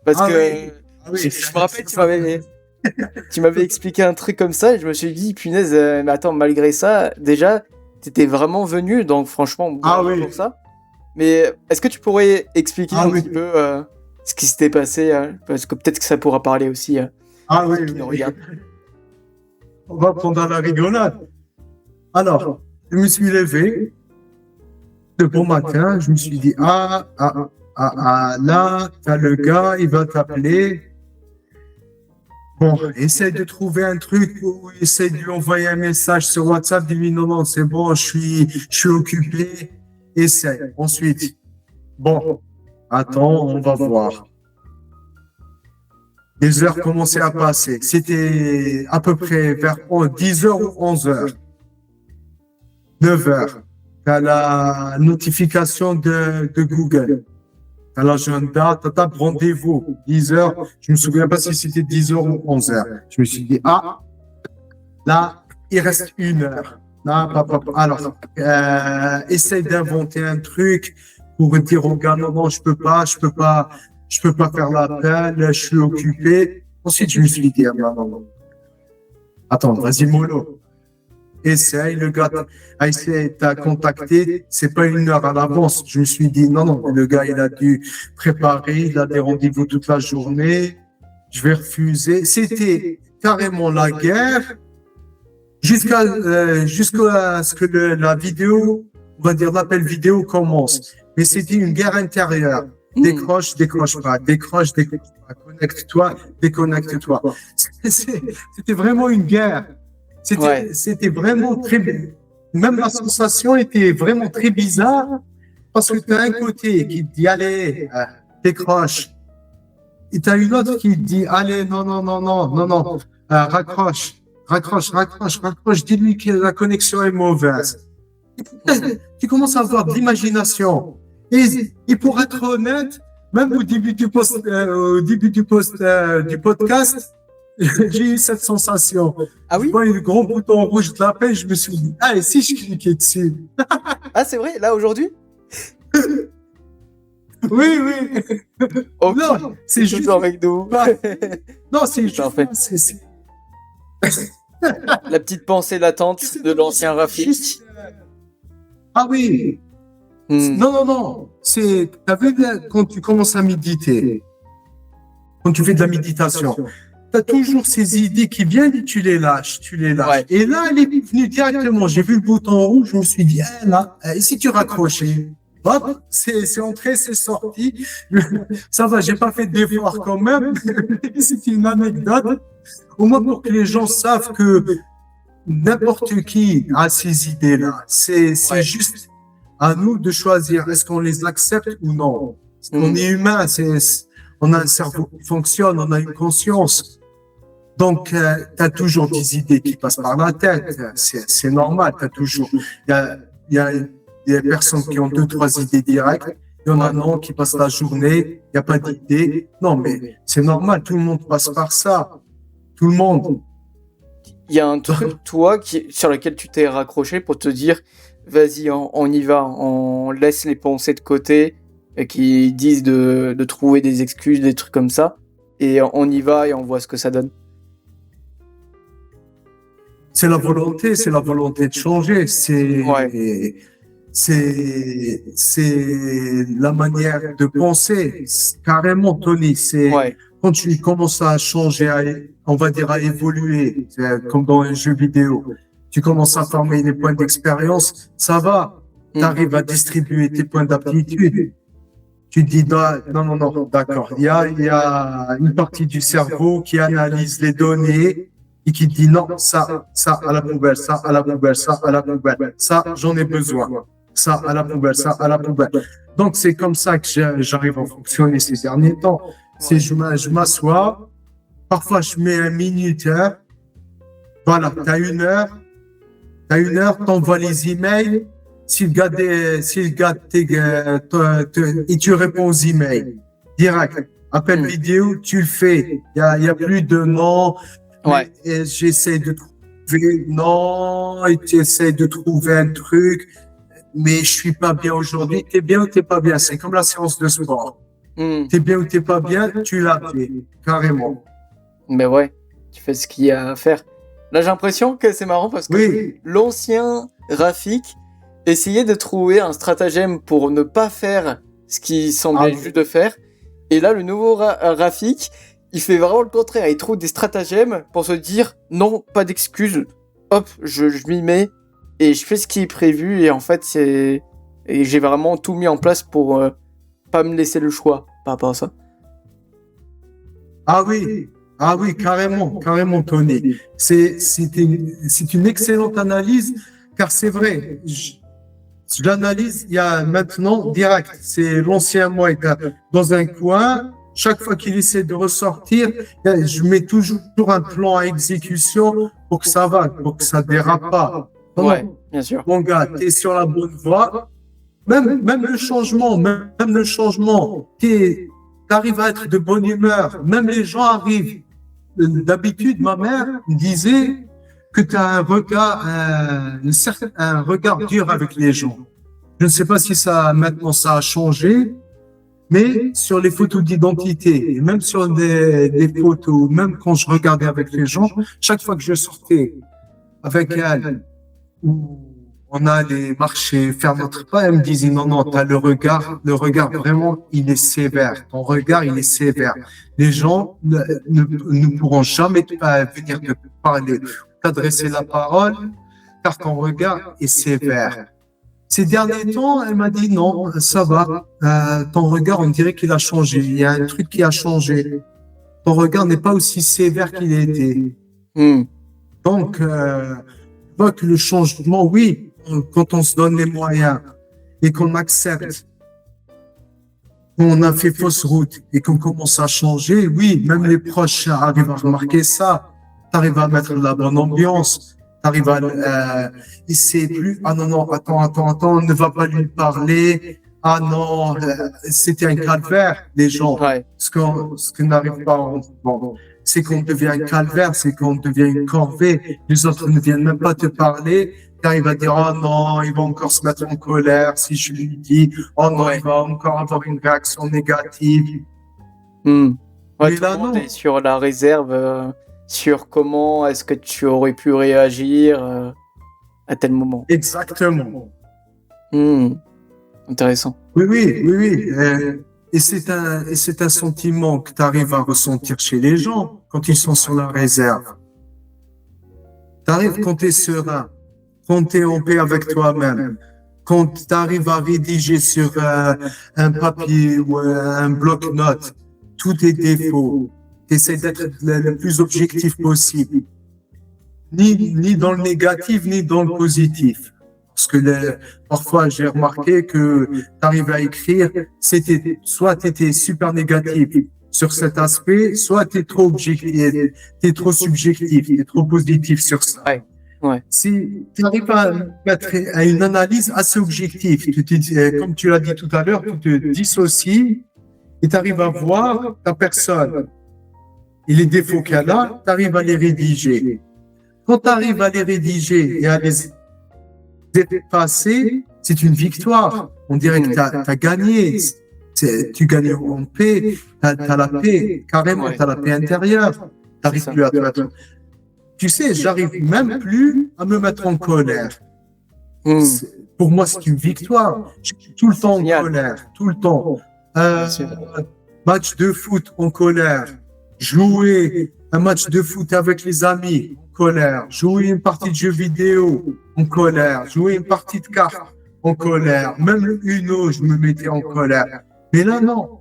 Parce que je me rappelle, tu m'avais expliqué un truc comme ça et je me suis dit, punaise, mais attends, malgré ça, déjà, t'étais vraiment venu, donc franchement, bravo oui. pour ça. Mais est-ce que tu pourrais expliquer un Oui. petit peu ce qui s'était passé parce que peut-être que ça pourra parler aussi Oui, qui nous oui. regarde. On va prendre la rigolade. Alors, je me suis levé le bon matin, je me suis dit, là, t'as le gars, il va t'appeler. Bon, essaye de trouver un truc ou essaye de lui envoyer un message sur WhatsApp, dis-lui non, c'est bon, je suis occupé. Essaye. Ensuite, bon, attends, on va voir. Les heures commençaient à passer. C'était à peu près vers 10 heures ou 11 heures. 9 heures. T'as la notification de Google. T'as l'agenda, t'as ta rendez-vous. 10 heures. Je me souviens pas si c'était 10 heures ou 11 heures. Je me suis dit, là, il reste 1 heure. Là, alors, essaye d'inventer un truc pour dire au gars, non, je peux pas faire l'appel, je suis occupé. Ensuite, je me suis dit, non. Attends, vas-y, mollo. Essaye, le gars t'a contacté, c'est pas 1 heure à l'avance. Je me suis dit, non, le gars, il a dû préparer, il a des rendez-vous toute la journée, je vais refuser. C'était carrément la guerre, jusqu'à ce que la vidéo, on va dire l'appel vidéo commence. Mais c'était une guerre intérieure. Décroche pas, connecte-toi, déconnecte-toi. C'était vraiment une guerre. C'était vraiment très bien. Même la sensation était vraiment très bizarre parce que tu as un côté qui te dit allez, décroche. Et tu as une autre qui te dit allez, non, raccroche, dis-lui que la connexion est mauvaise. Tu commences à avoir de l'imagination. Et pour être honnête, même au début du podcast, j'ai eu cette sensation. Ah oui? Je vois le gros bouton rouge de l'appel, je me suis dit, et si je cliquais dessus? C'est vrai, là, aujourd'hui? Oui. Okay. Non, c'est juste avec nous. Non, c'est juste. Parfait. La petite pensée latente de l'ancien Rafik. Oui. Non. T'as vu quand tu commences à méditer, quand tu fais de la méditation, tu as toujours ces idées qui viennent et tu les lâches. Ouais. Et là, elle est venue directement. J'ai vu le bouton rouge, je me suis dit, là, et si tu raccrochais? Hop, c'est entré, c'est sorti. Ça va, j'ai pas fait d'effort quand même. C'est une anecdote. Au moins pour que les gens savent que n'importe qui a ces idées-là. C'est juste à nous de choisir est-ce qu'on les accepte ou non. On est humain, on a un cerveau qui fonctionne, on a une conscience. Donc, tu as toujours des idées qui passent par la tête. C'est normal, tu as toujours. Il y a des personnes qui ont 2-3 idées directes. Il y en a non qui passent la journée, il n'y a pas d'idées. Non, mais c'est normal, tout le monde passe par ça. Tout le monde. Il y a un truc, toi, sur lequel tu t'es raccroché pour te dire vas-y, on y va, on laisse les pensées de côté qui disent de trouver des excuses, des trucs comme ça, et on y va et on voit ce que ça donne. C'est la volonté de changer, c'est la manière de penser, carrément, Tony. C'est quand tu commences à changer, on va dire à évoluer, comme dans un jeu vidéo. Tu commences à former des points d'expérience, ça va. Tu arrives à distribuer tes points d'aptitude. Tu te dis, non, d'accord. Il y a une partie du cerveau qui analyse les données et qui dit non, ça à la poubelle, ça à la poubelle, ça à la poubelle, ça j'en ai besoin, ça à la poubelle, ça à la poubelle. Donc c'est comme ça que j'arrive à fonctionner ces derniers temps. C'est je m'assois, parfois je mets un minuteur, voilà, t'as une heure, t'envoies les emails, si le gars et tu réponds aux emails, direct, appel vidéo, tu le fais, il y a plus de non. Et j'essaie de trouver un truc, mais je suis pas bien aujourd'hui. T'es bien ou t'es pas bien? C'est comme la séance de sport. T'es bien ou t'es pas bien? Tu l'as fait, carrément. Mais ouais, tu fais ce qu'il y a à faire. Là, j'ai l'impression que c'est marrant parce que l'ancien Rafik essayait de trouver un stratagème pour ne pas faire ce qu'il semblait juste de faire. Et là, le nouveau Rafik, il fait vraiment le contraire. Il trouve des stratagèmes pour se dire non, pas d'excuses. Hop, je m'y mets et je fais ce qui est prévu. Et en fait, et j'ai vraiment tout mis en place pour pas me laisser le choix par rapport à ça. Ah oui, carrément, Tony. C'est une excellente analyse, car c'est vrai. Je l'analyse, il y a maintenant direct. C'est l'ancien moi dans un coin. Chaque fois qu'il essaie de ressortir, je mets toujours un plan à exécution pour que ça va, pour que ça dérape pas. Ouais, bien sûr. Mon gars, t'es sur la bonne voie. Même le changement, t'arrives à être de bonne humeur. Même les gens arrivent. D'habitude, ma mère me disait que tu as un regard dur avec les gens. Je ne sais pas si maintenant ça a changé, mais sur les photos d'identité, et même sur des photos, même quand je regardais avec les gens, chaque fois que je sortais avec elle, où on allait marcher, faire notre pas, elle me disait non, tu as le regard vraiment, il est sévère. Ton regard, il est sévère. Les gens ne pourront jamais venir te parler, t'adresser la parole, car ton regard est sévère. Ces derniers temps, elle m'a dit non, ça va. Ton regard, on dirait qu'il a changé. Il y a un truc qui a changé. Ton regard n'est pas aussi sévère qu'il était. Donc, je vois que le changement, oui, quand on se donne les moyens et qu'on accepte qu'on a fait fausse route et qu'on commence à changer, oui, même les proches arrivent à remarquer ça. Tu arrives à mettre de la bonne ambiance. Tu arrives à... c'est plus, ah non, attends, ne va pas lui parler. Ah non, c'était un calvaire, les gens. Ouais. Ce qu'on n'arrive pas à c'est qu'on devient un calvaire, c'est qu'on devient une corvée. Les autres ne viennent même pas te parler. Car il va dire, oh non, il va encore se mettre en colère si je lui dis, oh non, il va encore avoir une réaction négative. Ouais, mais tout là, le monde non. est sur la réserve, sur comment est-ce que tu aurais pu réagir à tel moment. Exactement. Intéressant. Oui. Et c'est un sentiment que tu arrives à ressentir chez les gens quand ils sont sur la réserve. Tu arrives quand tu es serein, quand tu es en paix avec toi-même, quand tu arrives à rédiger sur un papier ou un bloc-notes tous tes défauts, tu essaies d'être le plus objectif possible, ni dans le négatif, ni dans le positif. Parce que parfois, j'ai remarqué que tu arrives à écrire, soit tu étais super négatif sur cet aspect, soit tu es trop objectif, tu es trop subjectif, tu es trop positif sur ça. Ouais. Si tu arrives à mettre à une analyse assez objective, comme tu l'as dit tout à l'heure, tu te dissocies et tu arrives à voir ta personne et les défauts qu'elle a, tu arrives à les rédiger. Quand tu arrives à les rédiger et à les effacer, c'est une victoire. On dirait que tu as gagné. Tu gagnes en paix, tu as la paix, carrément, tu as la paix intérieure. Tu n'arrives plus à te mettre. Tu sais, j'arrive même plus à me mettre en colère. Pour moi, c'est une victoire. Je suis tout le temps en colère, tout le temps. Match de foot en colère. Jouer un match de foot avec les amis en colère. Jouer une partie de jeux vidéo en colère. Jouer une partie de cartes en colère. Même le Uno, je me mettais en colère. Mais là, non.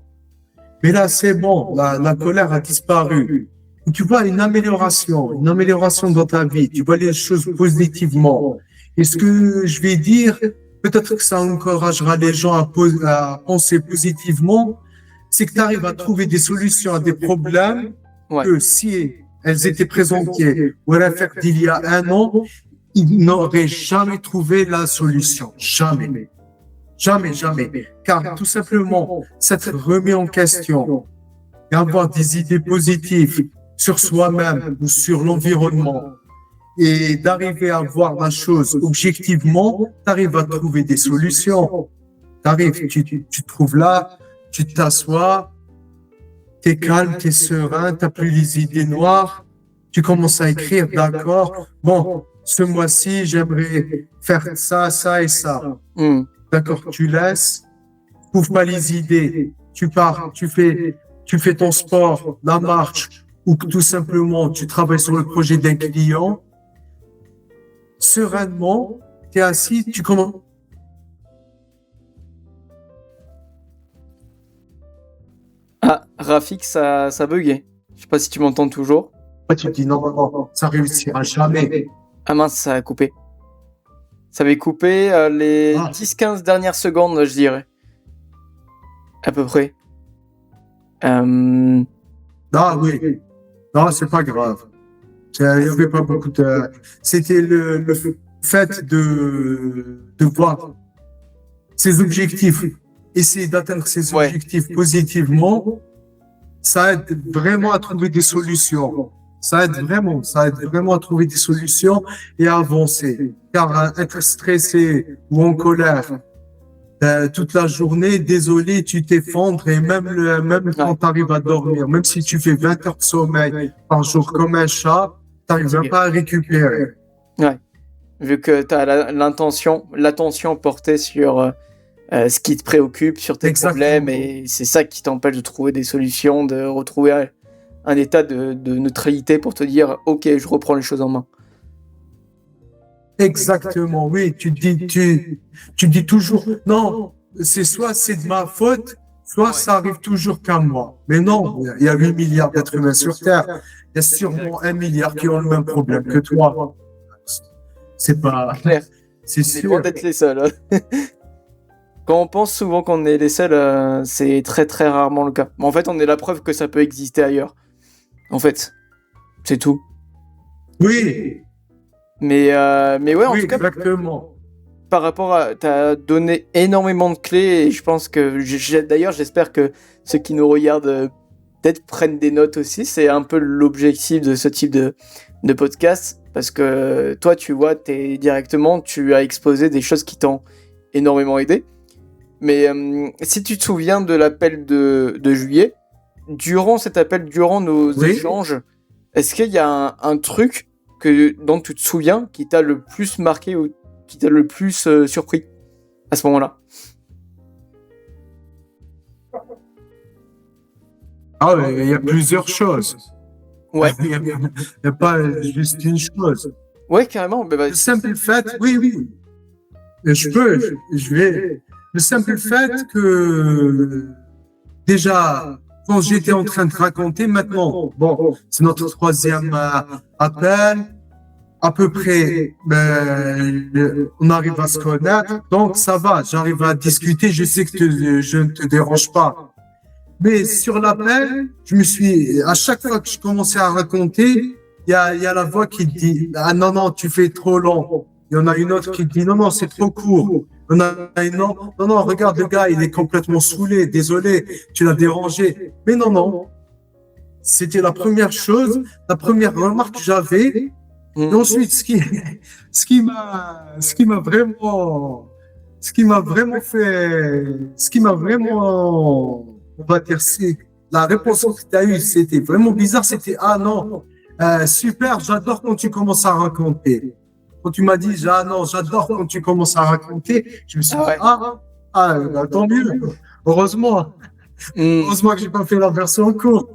Mais là, c'est bon. La colère a disparu. Tu vois une amélioration dans ta vie. Tu vois les choses positivement. Et ce que je vais dire, peut-être que ça encouragera les gens à penser positivement, c'est que tu arrives à trouver des solutions à des problèmes que si elles étaient présentées ou à l'affaire d'il y a un an, ils n'auraient jamais trouvé la solution. Jamais. Car tout simplement, s'être remis en question et avoir des idées positives sur soi-même ou sur l'environnement et d'arriver à voir la chose objectivement, tu arrives à trouver des solutions. Tu trouves là, tu t'assois, tu es calme, tu es serein, tu n'as plus les idées noires, tu commences à écrire, d'accord, bon, ce mois-ci, j'aimerais faire ça, ça et ça. D'accord, tu laisses, ouvre pas les idées, tu pars, tu fais ton sport, la marche, ou que tout simplement, tu travailles sur le projet d'un client. Sereinement, tu es assis, tu commences. Ah, Rafik, ça bugué. Je sais pas si tu m'entends toujours. Tu te dis non, ça réussira jamais. Ah mince, ça a coupé. Ça avait coupé les 10-15 dernières secondes, je dirais. À peu près. Ah oui. Non, c'est pas grave. Il n'y avait pas beaucoup de... C'était le fait de voir ses objectifs, essayer d'atteindre ses objectifs positivement, ça aide vraiment à trouver des solutions. Ça aide vraiment à trouver des solutions et à avancer. Car être stressé ou en colère toute la journée, désolé, tu t'effondres et même quand tu arrives à dormir, même si tu fais 20 heures de sommeil par jour comme un chat, tu n'arrives même pas à récupérer. Ouais. Vu que tu as l'attention portée sur ce qui te préoccupe, sur tes problèmes, et c'est ça qui t'empêche de trouver des solutions, de retrouver un état de neutralité pour te dire « Ok, je reprends les choses en main ». Exactement, oui. Tu dis toujours, non, soit c'est de ma faute, soit ça arrive toujours qu'à moi. Mais non, il y a 8 milliards d'êtres humains sur Terre. Il y a sûrement 1 milliard qui ont le même problème que toi. C'est pas clair. C'est sûr. On est loin d'être les seuls. Quand on pense souvent qu'on est les seuls, c'est très très rarement le cas. Mais en fait, on est la preuve que ça peut exister ailleurs. En fait, c'est tout. Oui. Mais ouais, en tout cas, exactement. Par rapport à... Tu as donné énormément de clés et je pense que... D'ailleurs, j'espère que ceux qui nous regardent peut-être prennent des notes aussi. C'est un peu l'objectif de ce type de podcast. Parce que toi, tu vois, tu as exposé des choses qui t'ont énormément aidé. Mais si tu te souviens de l'appel de juillet, durant cet appel, durant nos échanges, est-ce qu'il y a un truc dont tu te souviens qui t'a le plus marqué ou qui t'a le plus surpris à ce moment-là? Ah, il y a plusieurs choses. Ouais. Il n'y a pas juste une chose. Ouais, carrément. Le simple fait, oui. Je vais. Le simple fait que, déjà, quand j'étais en train de raconter, maintenant, bon, c'est notre troisième appel, à peu près, on arrive à se connaître, donc ça va, j'arrive à discuter, je sais que je ne te dérange pas. Mais sur l'appel, à chaque fois que je commençais à raconter, il y a la voix qui dit, ah non, tu fais trop long. Il y en a une autre qui dit, non, c'est trop court. Il y en a une, non, regarde le gars, il est complètement saoulé, désolé, tu l'as dérangé. Mais non. C'était la première chose, la première remarque que j'avais. Et ensuite, ce qui m'a vraiment on va dire, la réponse que tu as eue, c'était vraiment bizarre. C'était, ah non, super, j'adore quand tu commences à raconter. Quand tu m'as dit, j'adore quand tu commences à raconter, je me suis dit, tant mieux, heureusement. Heureusement que j'ai pas fait la version courte.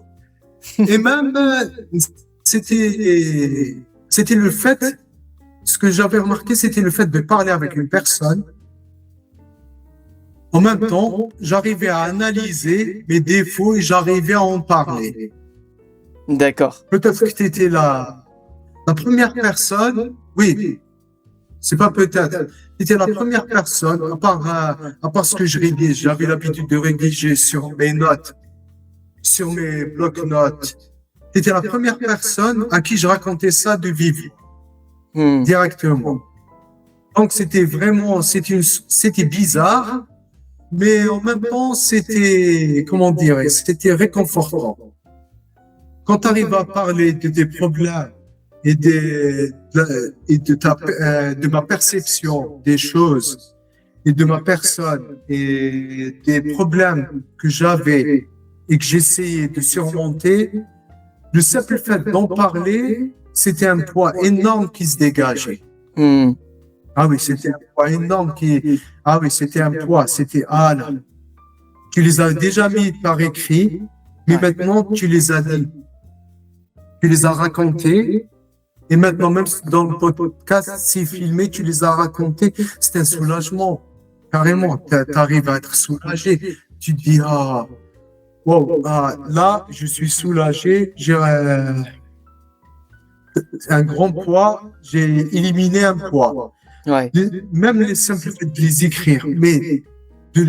Et même, c'était le fait, ce que j'avais remarqué, c'était le fait de parler avec une personne. En même temps, j'arrivais à analyser mes défauts et j'arrivais à en parler. D'accord. Peut-être que tu étais la première personne, oui, c'est pas peut-être, tu étais la première personne, à part ce que je rédige, j'avais l'habitude de rédiger sur mes notes, sur mes blocs-notes. Tu étais la première personne à qui je racontais ça de vivre, directement. Donc c'était vraiment, c'était bizarre. Mais en même temps, c'était, comment dire, c'était réconfortant. Quand tu arrives à parler de tes problèmes et de ma perception des choses et de ma personne et des problèmes que j'avais et que j'essayais de surmonter, le simple fait d'en parler, c'était un poids énorme qui se dégageait. Hmm. Ah oui, c'était un poids énorme qui... Ah oui, c'était un poids, c'était... Ah là, tu les as déjà mis par écrit, mais maintenant tu les as dit. Tu les as racontés, et maintenant même dans le podcast, c'est filmé, tu les as racontés, c'est un soulagement. Carrément, tu arrives à être soulagé. Tu te dis, ah, wow, ah, là, je suis soulagé, j'ai un grand poids, j'ai éliminé un poids. Ouais. Même les simples faits de les écrire, mais de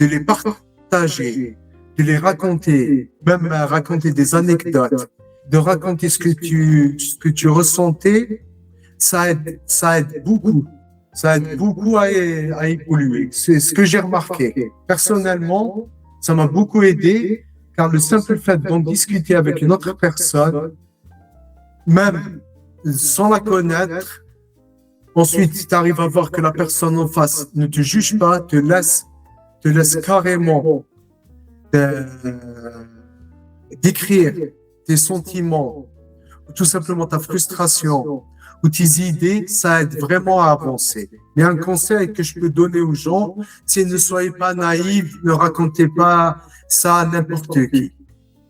les partager, de les raconter, même raconter des anecdotes, de raconter ce que tu ressentais, ça aide beaucoup. Ça aide beaucoup à évoluer. C'est ce que j'ai remarqué. Personnellement, ça m'a beaucoup aidé, car le simple fait d'en discuter avec une autre personne, même sans la connaître, ensuite, tu arrives à voir que la personne en face ne te juge pas, te laisse carrément décrire tes sentiments, ou tout simplement ta frustration, ou tes idées, ça aide vraiment à avancer. Mais un conseil que je peux donner aux gens, c'est ne soyez pas naïfs, ne racontez pas ça à n'importe qui.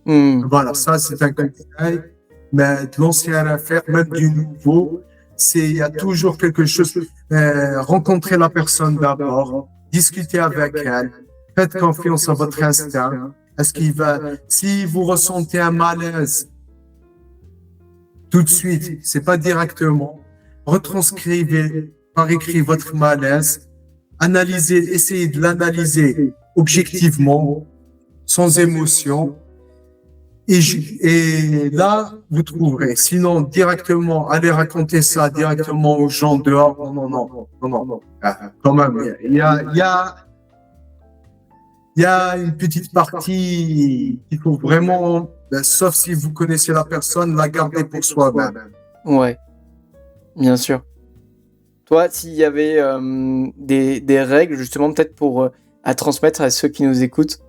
Voilà, ça c'est un conseil, mais de l'ancien affaire, même du nouveau, il y a toujours quelque chose. Rencontrer la personne d'abord, discuter avec elle, faites confiance à votre instinct. Si vous ressentez un malaise, tout de suite, c'est pas directement, retranscrivez par écrit votre malaise, essayez de l'analyser objectivement, sans émotion. Et là, vous trouverez. Sinon, directement, allez raconter ça directement aux gens dehors. Non. Quand même, il y a une petite partie qu'il faut vraiment, sauf si vous connaissez la personne, la garder pour soi-même. Ouais, bien sûr. Toi, s'il y avait des règles, justement, peut-être pour à transmettre à ceux qui nous écoutent,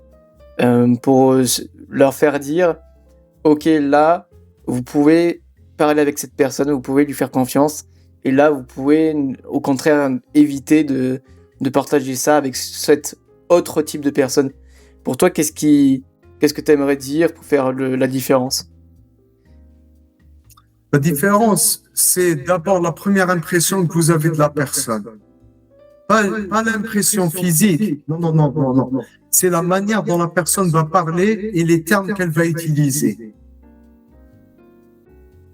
pour leur faire dire, ok, là, vous pouvez parler avec cette personne, vous pouvez lui faire confiance, et là, vous pouvez, au contraire, éviter de partager ça avec cet autre type de personne. Pour toi, qu'est-ce que tu aimerais dire pour faire la différence? La différence, c'est d'abord la première impression que vous avez de la personne. Pas l'impression physique. Non. C'est la manière dont la personne va parler et les termes qu'elle va utiliser.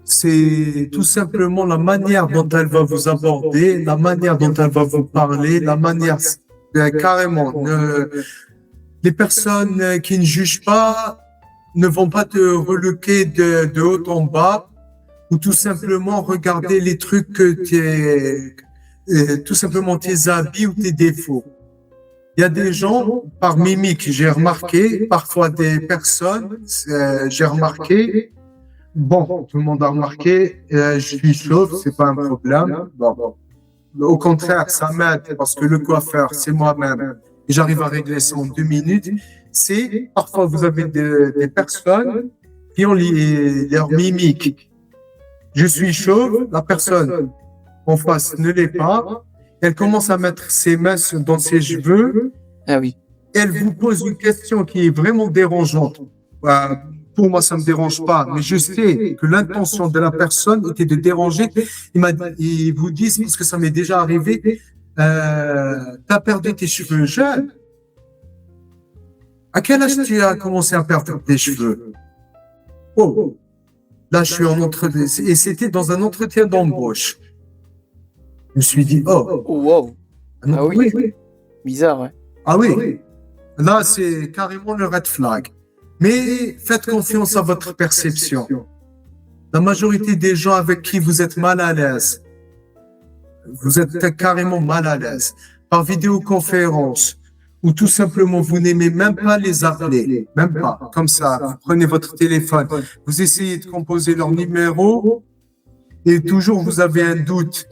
C'est tout simplement la manière dont elle va vous aborder, la manière dont elle va vous parler, la manière carrément. Les personnes qui ne jugent pas ne vont pas te reluquer de haut en bas ou tout simplement regarder les trucs tout simplement tes habits ou tes défauts. Il y a des gens, par mimique, j'ai remarqué, parfois des personnes, j'ai remarqué, bon, tout le monde a remarqué, je suis chauve, c'est pas un problème. Bon. Au contraire, ça m'aide parce que le coiffeur, c'est moi-même. Et j'arrive à régler ça en 2 minutes. C'est, parfois, vous avez des personnes qui ont leur mimique. Je suis chauve, la personne en face ne l'est pas. Elle commence à mettre ses mains dans ses cheveux. Ah oui. Elle vous pose une question qui est vraiment dérangeante. Pour moi, ça me dérange pas, mais je sais que l'intention de la personne était de déranger. Ils vous disent, parce que ça m'est déjà arrivé, t'as perdu tes cheveux jeunes. À quel âge tu as commencé à perdre tes cheveux? Oh, là, je suis en entretien, et c'était dans un entretien d'embauche. Je me suis dit, oh. Wow. Ah oui. Bizarre, ouais. Ah oui. Là, c'est carrément le red flag. Mais faites confiance à votre perception. La majorité des gens avec qui vous êtes mal à l'aise, vous êtes carrément mal à l'aise, par vidéoconférence, ou tout simplement vous n'aimez même pas les appeler, même pas, comme ça, vous prenez votre téléphone, vous essayez de composer leur numéro, et toujours vous avez un doute,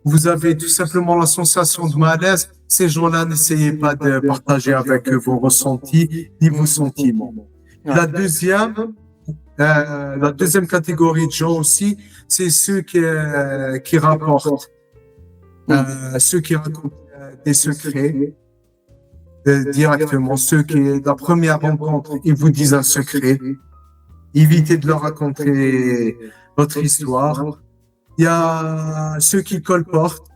vous avez tout simplement la sensation de malaise. Ces gens-là, n'essayez pas de partager avec eux vos ressentis ni vos sentiments. La deuxième, La deuxième catégorie de gens aussi, c'est ceux qui rapportent, ceux qui racontent des secrets directement, ceux qui, la première rencontre, ils vous disent un secret. Évitez de leur raconter votre histoire. Il y a ceux qui colportent.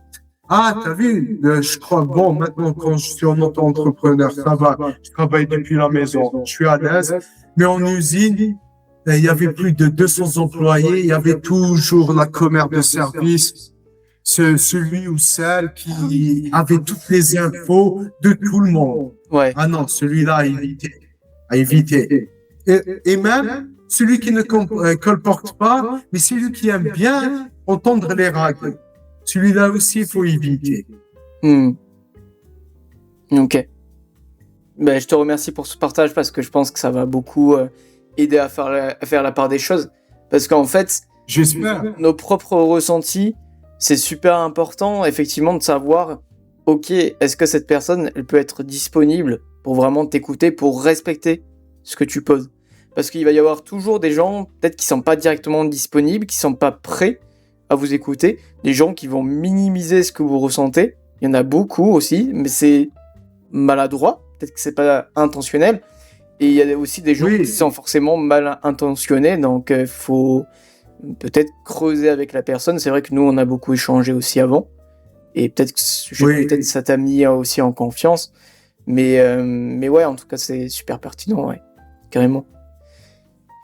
Ah, t'as vu, je crois, bon, maintenant, quand je suis en auto-entrepreneur, ça va, je travaille depuis la maison, je suis à l'aise, mais en usine, il y avait plus de 200 employés, il y avait toujours la commère de service, celui ou celle qui avait toutes les infos de tout le monde. Ouais. Ah non, celui-là à éviter, à éviter. Et même, celui qui ne colporte pas, mais celui qui aime bien entendre les règles. Celui-là aussi, il faut éviter. Ok. Ben, je te remercie pour ce partage parce que je pense que ça va beaucoup aider à faire la part des choses. Parce qu'en fait, j'espère, nos propres ressentis, c'est super important, effectivement, de savoir, ok, est-ce que cette personne, elle peut être disponible pour vraiment t'écouter, pour respecter ce que tu poses. Parce qu'il va y avoir toujours des gens, peut-être qui sont pas directement disponibles, qui sont pas prêts à vous écouter, des gens qui vont minimiser ce que vous ressentez. Il y en a beaucoup aussi, mais c'est maladroit, peut-être que c'est pas intentionnel. Et il y a aussi des gens qui sont forcément mal intentionnés, donc faut peut-être creuser avec la personne. C'est vrai que nous, on a beaucoup échangé aussi avant, et peut-être que peut-être ça t'a mis aussi en confiance. Mais ouais, en tout cas, c'est super pertinent, ouais, carrément.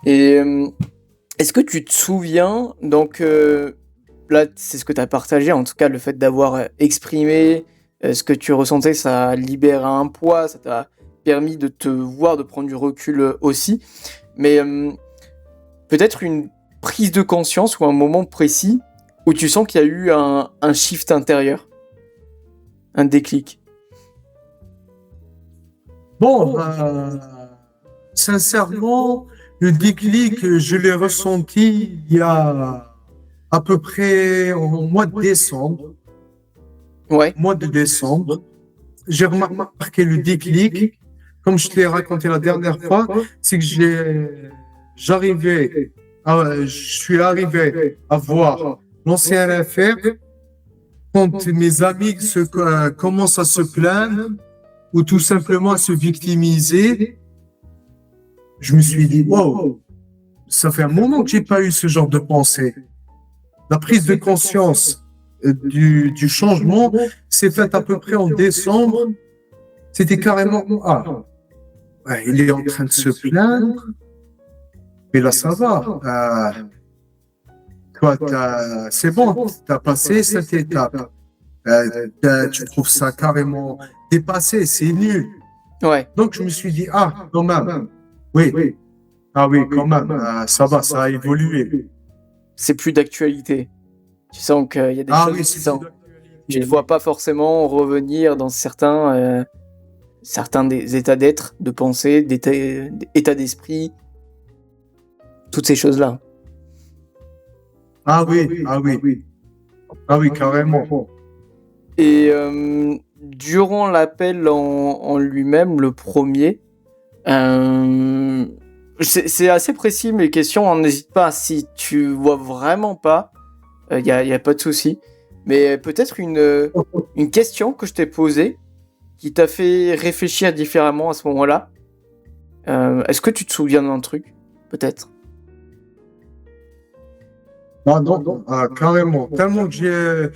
Et est-ce que tu te souviens, donc là, c'est ce que tu as partagé, en tout cas, le fait d'avoir exprimé ce que tu ressentais, ça a libéré un poids, ça t'a permis de te voir, de prendre du recul aussi. Mais peut-être une prise de conscience ou un moment précis où tu sens qu'il y a eu un shift intérieur, un déclic. Bon, sincèrement, le déclic, je l'ai ressenti il y a à peu près au mois de décembre. Ouais. Mois de décembre. J'ai remarqué le déclic, comme je te l'ai raconté la dernière fois, c'est que je suis arrivé à voir l'ancien affaire quand mes amis commencent à se plaindre ou tout simplement à se victimiser. Je me suis dit, wow, ça fait un moment que j'ai pas eu ce genre de pensée. La prise de conscience du changement s'est faite à peu près en décembre. C'était carrément, il est en train de se plaindre, mais là ça va. Toi, c'est bon, tu as passé cette étape. Tu trouves ça carrément dépassé, c'est nul. Ouais. Donc je me suis dit, quand même. Oui. Ah oui, quand même, ça va, ça a évolué. C'est plus d'actualité. Tu sens qu'il y a des choses tu ne vois pas forcément revenir dans certains des états d'être, de pensée, d'état d'esprit, toutes ces choses-là. Ah oui, carrément. Et durant l'appel en lui-même, le premier, c'est assez précis mes questions, n'hésite pas, si tu vois vraiment pas, y a pas de souci. Mais peut-être une question que je t'ai posée qui t'a fait réfléchir différemment à ce moment-là. Est-ce que tu te souviens d'un truc, peut-être? Non, carrément. Tellement que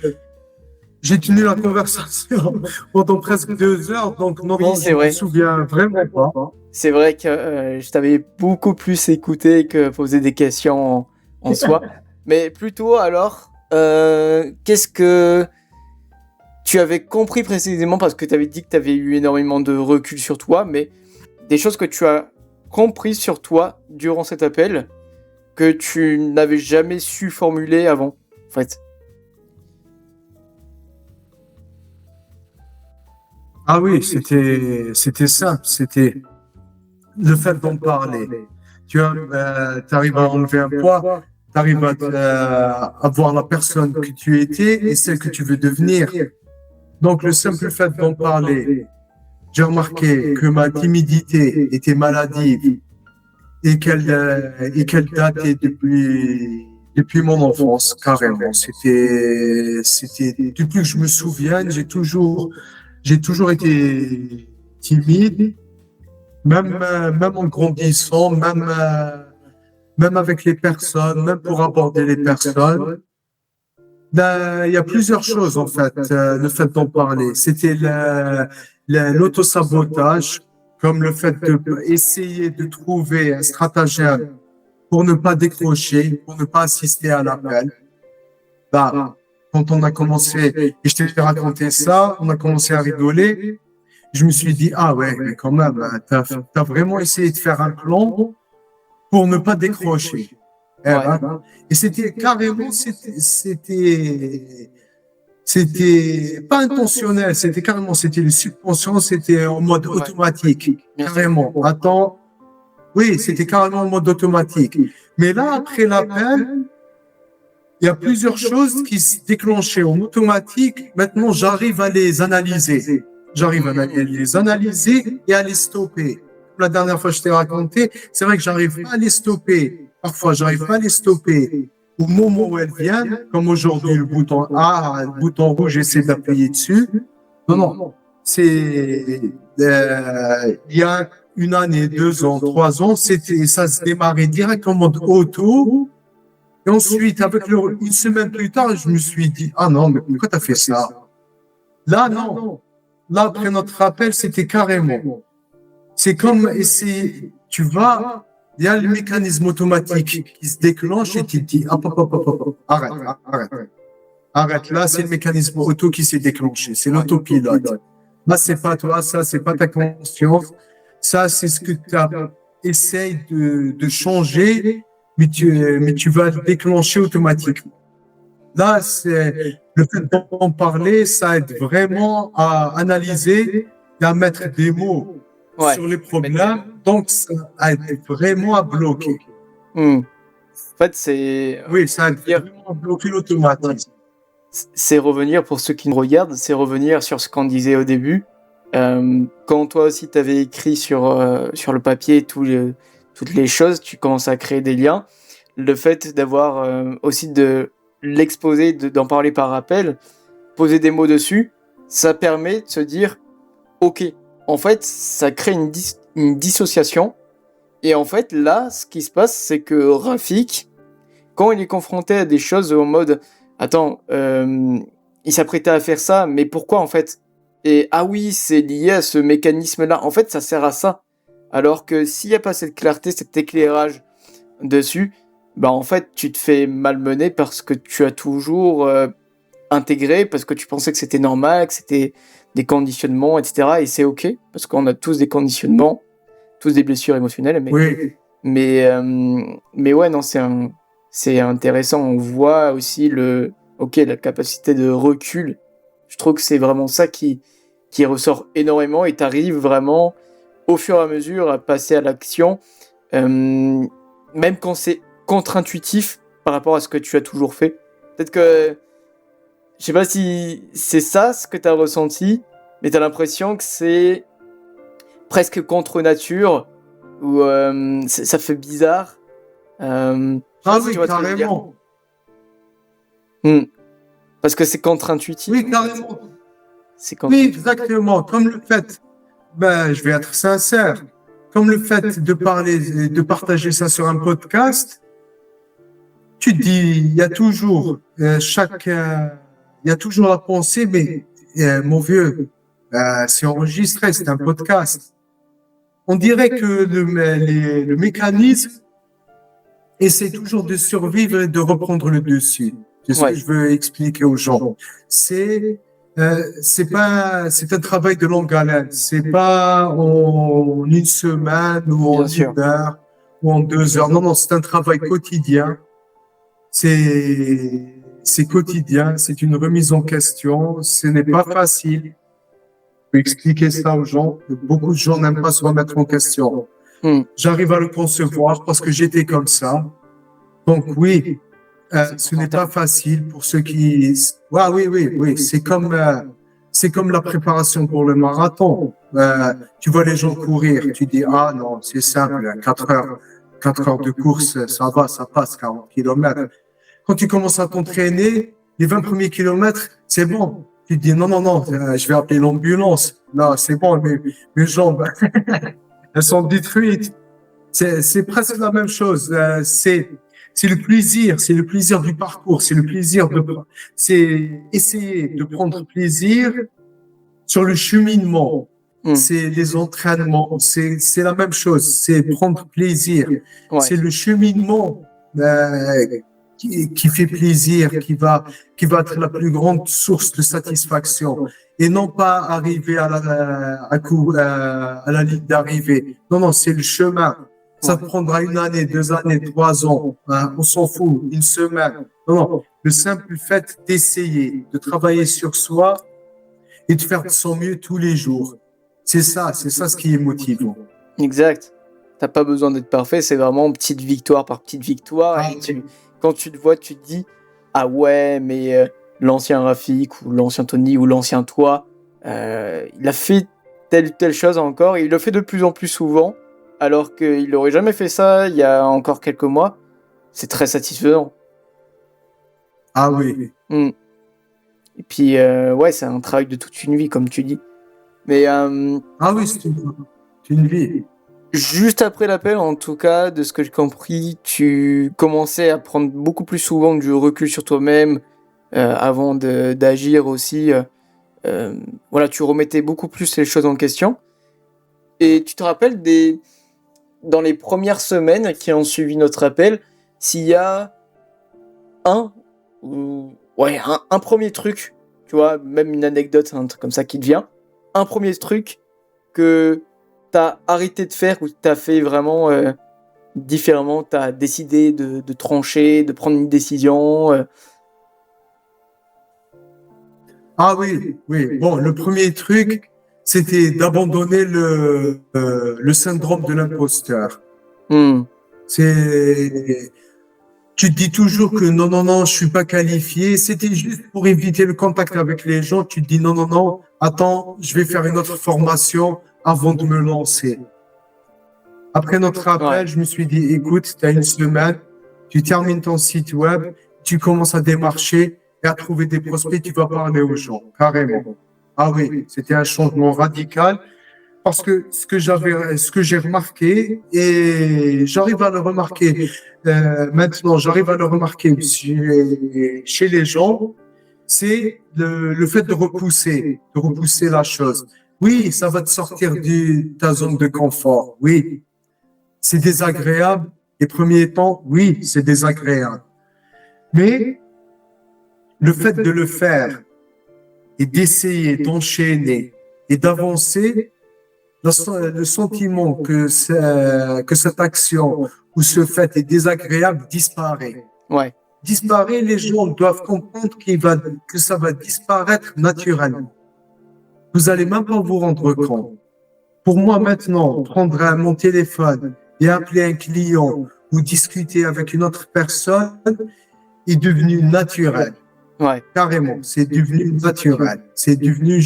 j'ai tenu la conversation pendant presque 2 heures, donc non, je me souviens vraiment pas. C'est vrai que je t'avais beaucoup plus écouté que poser des questions en soi. Mais plutôt alors, qu'est-ce que tu avais compris précisément, parce que tu avais dit que tu avais eu énormément de recul sur toi, mais des choses que tu as compris sur toi durant cet appel que tu n'avais jamais su formuler avant, en fait. Ah oui, c'était simple, c'était le fait d'en parler. Tu arrives à enlever un poids, tu arrives à voir la personne que tu étais et celle que tu veux devenir. Donc le simple fait d'en parler, j'ai remarqué que ma timidité était maladive et qu'elle datait depuis mon enfance, carrément. C'était, depuis que je me souviens, j'ai toujours été timide, même en grandissant, même avec les personnes, même pour aborder les personnes. Ben, il y a plusieurs choses, en fait, le fait d'en parler. C'était l'autosabotage, comme le fait d'essayer de trouver un stratagème pour ne pas décrocher, pour ne pas assister à l'appel. Ben, quand on a commencé, et je t'ai raconté ça, on a commencé à rigoler. Je me suis dit, ah ouais, mais quand même, t'as vraiment essayé de faire un plan pour ne pas décrocher. Eh Ouais. ben, et c'était carrément, c'était pas intentionnel, c'était le subconscient, c'était en mode Ouais. automatique, Bien sûr. carrément. Attends, oui, c'était carrément en mode automatique. Mais là, après l'appel, il y a plusieurs choses qui se déclenchaient en automatique. Maintenant, j'arrive à les analyser. J'arrive à les analyser et à les stopper. La dernière fois, je t'ai raconté, c'est vrai que j'arrive pas à les stopper. Parfois, j'arrive pas à les stopper au moment où elles viennent, comme aujourd'hui, le bouton A, le bouton rouge, j'essaie d'appuyer dessus. Non, non. Il y a une année, 2 ans, 3 ans, ça se démarrait direct en mode auto. Et ensuite, une semaine plus tard, je me suis dit, ah non, mais pourquoi t'as fait ça? Là, non. Là, après notre rappel, c'était carrément. C'est comme essayer, il y a le mécanisme automatique qui se déclenche et tu te dis, hop, hop, hop, hop, hop, arrête, arrête. Arrête, là, c'est le mécanisme auto qui s'est déclenché, c'est l'autopilote. Là, c'est pas toi, ça, c'est pas ta conscience. Ça, c'est ce que tu essayes de changer, mais tu vas le déclencher automatiquement. Là, le fait d'en parler, ça aide vraiment à analyser et à mettre des mots Ouais. sur les problèmes. Donc, ça aide vraiment à bloquer. En fait, c'est Oui, ça aide vraiment à bloquer l'automatisme. c'est revenir, pour ceux qui nous regardent, c'est revenir sur ce qu'on disait au début. Quand toi aussi tu avais écrit sur le papier toutes les choses, tu commences à créer des liens. Le fait d'avoir aussi de l'exposer, d'en parler par appel, poser des mots dessus, ça permet de se dire, ok, en fait, ça crée une dissociation. Et en fait, là, ce qui se passe, c'est que Rafik, quand il est confronté à des choses en mode, attends, il s'apprêtait à faire ça, mais pourquoi en fait? Et ah oui, c'est lié à ce mécanisme-là. En fait, ça sert à ça. Alors que s'il n'y a pas cette clarté, cet éclairage dessus, bah en fait, tu te fais malmener parce que tu as toujours intégré, parce que tu pensais que c'était normal, que c'était des conditionnements, etc. Et c'est ok, parce qu'on a tous des conditionnements, tous des blessures émotionnelles. Oui. Mais ouais, non, c'est intéressant. On voit aussi la capacité de recul. Je trouve que c'est vraiment ça qui ressort énormément et t'arrives vraiment au fur et à mesure à passer à l'action, même quand c'est contre-intuitif par rapport à ce que tu as toujours fait. Peut-être que, je sais pas si c'est ça ce que t'as ressenti, mais t'as l'impression que c'est presque contre nature, ou ça fait bizarre. Ah oui, carrément. Parce que c'est contre-intuitif. Oui, carrément. C'est Oui, exactement. Comme le fait, je vais être sincère, comme le fait de partager ça sur un podcast, tu te dis, il y a toujours il y a toujours la pensée, mais mon vieux, c'est enregistré, c'est un podcast. On dirait que le mécanisme essaie toujours de survivre et de reprendre le dessus. C'est ce que je veux expliquer aux gens. C'est un travail de longue haleine. C'est pas en une semaine ou en une heure ou en 2 heures. Non, non, c'est un travail quotidien. C'est quotidien. C'est une remise en question. Ce n'est pas facile. Je peux expliquer ça aux gens. Beaucoup de gens n'aiment pas se remettre en question. J'arrive à le concevoir parce que j'étais comme ça. Donc oui, ce n'est pas facile pour ceux qui... Oui. C'est comme la préparation pour le marathon. Tu vois les gens courir, tu dis, ah non, c'est simple, 4 heures. 4 heures de course, ça va, ça passe, 40 kilomètres. Quand tu commences à t'entraîner, les 20 premiers kilomètres, c'est bon. Tu te dis, non, non, non, je vais appeler l'ambulance. Non, c'est bon, mes jambes, elles sont détruites. C'est presque la même chose. C'est le plaisir du parcours, c'est essayer de prendre plaisir sur le cheminement. C'est les entraînements, c'est la même chose, c'est prendre plaisir. Ouais. C'est le cheminement qui fait plaisir, qui va être la plus grande source de satisfaction. Et non pas arriver à la ligne d'arrivée. Non, non, c'est le chemin. Ça te prendra 1 année, 2 années, 3 ans. Hein, on s'en fout. 1 semaine. Non, non. Le simple fait d'essayer, de travailler sur soi et de faire de son mieux tous les jours. C'est ça ce qui est motivant. Exact. T'as pas besoin d'être parfait, c'est vraiment petite victoire par petite victoire. Et quand tu te vois, tu te dis, ah ouais, mais l'ancien Rafik ou l'ancien Tony ou l'ancien toi, il a fait telle ou telle chose encore, et il le fait de plus en plus souvent, alors qu'il n'aurait jamais fait ça il y a encore quelques mois. C'est très satisfaisant. Ah oui. Et puis, ouais, c'est un travail de toute une vie, comme tu dis. Mais, ah oui, c'est une vie. Juste après l'appel, en tout cas, de ce que j'ai compris, tu commençais à prendre beaucoup plus souvent du recul sur toi-même avant d'agir aussi. Voilà, tu remettais beaucoup plus les choses en question. Et tu te rappelles dans les premières semaines qui ont suivi notre appel, s'il y a un premier truc, tu vois, même une anecdote, un truc comme ça qui te vient, un premier truc que t'as arrêté de faire ou t'as fait vraiment différemment, t'as décidé de trancher, de prendre une décision. Ah oui. Bon, le premier truc, c'était d'abandonner le syndrome de l'imposteur. Tu te dis toujours que non, je suis pas qualifié. C'était juste pour éviter le contact avec les gens. Tu te dis non, attends, je vais faire une autre formation avant de me lancer. Après notre appel, je me suis dit, écoute, tu as 1 semaine, tu termines ton site web, tu commences à démarcher et à trouver des prospects, tu vas parler aux gens, carrément. Ah oui, c'était un changement radical parce que ce que j'ai remarqué, et j'arrive à le remarquer maintenant, chez les gens, c'est le fait de repousser la chose. Oui, ça va te sortir de ta zone de confort. Oui, c'est désagréable. Les premiers temps, oui, c'est désagréable. Mais le fait de le faire et d'essayer, d'enchaîner et d'avancer, le sentiment que cette action ou ce fait est désagréable disparaît. Ouais. Disparaît, les gens doivent comprendre que ça va disparaître naturellement. Vous allez même pas vous rendre compte. Pour moi, maintenant, prendre mon téléphone et appeler un client ou discuter avec une autre personne est devenu naturel. Ouais. Carrément, c'est devenu naturel. C'est devenu,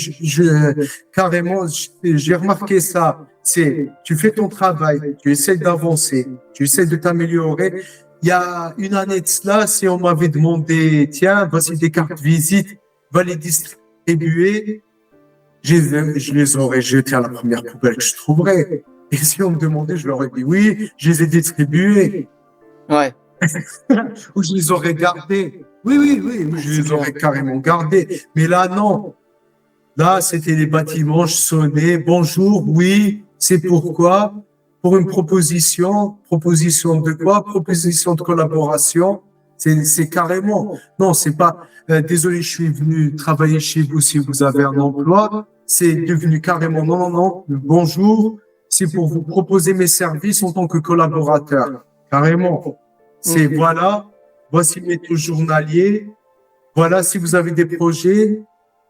carrément, j'ai remarqué ça. Tu fais ton travail, tu essaies d'avancer, tu essaies de t'améliorer. Il y a 1 année de cela, si on m'avait demandé, tiens, voici des cartes visite, va les distribuer, je les aurais jetées à la première poubelle que je trouverais. Et si on me demandait, je leur aurais dit oui, je les ai distribuées. Ouais. Ou je les aurais gardées. Oui, je les aurais carrément gardées. Mais là, non. Là, c'était les bâtiments, je sonnais, bonjour, oui, c'est pourquoi. Pour une proposition. Proposition de quoi? Proposition de collaboration. C'est carrément. Non, c'est pas, désolé, je suis venu travailler chez vous si vous avez un emploi. C'est devenu carrément non. Bonjour, c'est pour vous proposer mes services en tant que collaborateur. Carrément. C'est voilà, voici mes taux journaliers. Voilà, si vous avez des projets,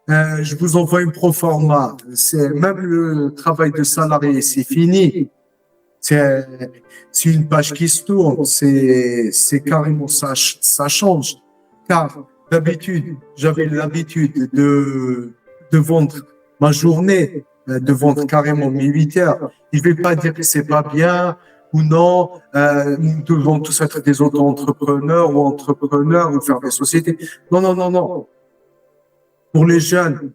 je vous envoie une proforma. C'est même le travail de salarié, c'est fini. C'est une page qui se tourne. C'est carrément ça change. Car d'habitude, j'avais l'habitude de vendre ma journée, de vendre carrément mes 8 heures. Je vais pas dire que c'est pas bien ou non, nous devons tous être des auto-entrepreneurs ou entrepreneurs ou faire des sociétés. Non, non, non, non. Pour les jeunes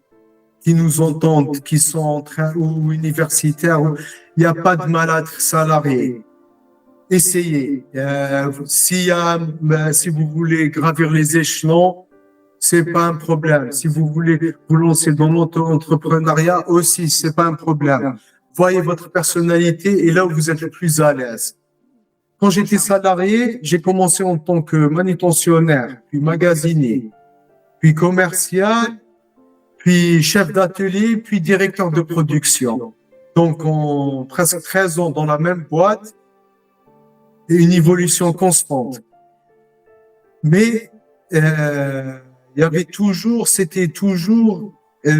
qui nous entendent, qui sont en train ou universitaires, il n'y a pas de mal à être salarié. Essayez. Si vous voulez gravir les échelons, c'est pas un problème. Si vous voulez vous lancer dans l'auto-entrepreneuriat aussi, c'est pas un problème. Voyez votre personnalité et là où vous êtes le plus à l'aise. Quand j'étais salarié, j'ai commencé en tant que manutentionnaire, puis magasinier, puis commercial, puis chef d'atelier, puis directeur de production. Donc, en presque 13 ans dans la même boîte et une évolution constante. Mais il y avait toujours, c'était toujours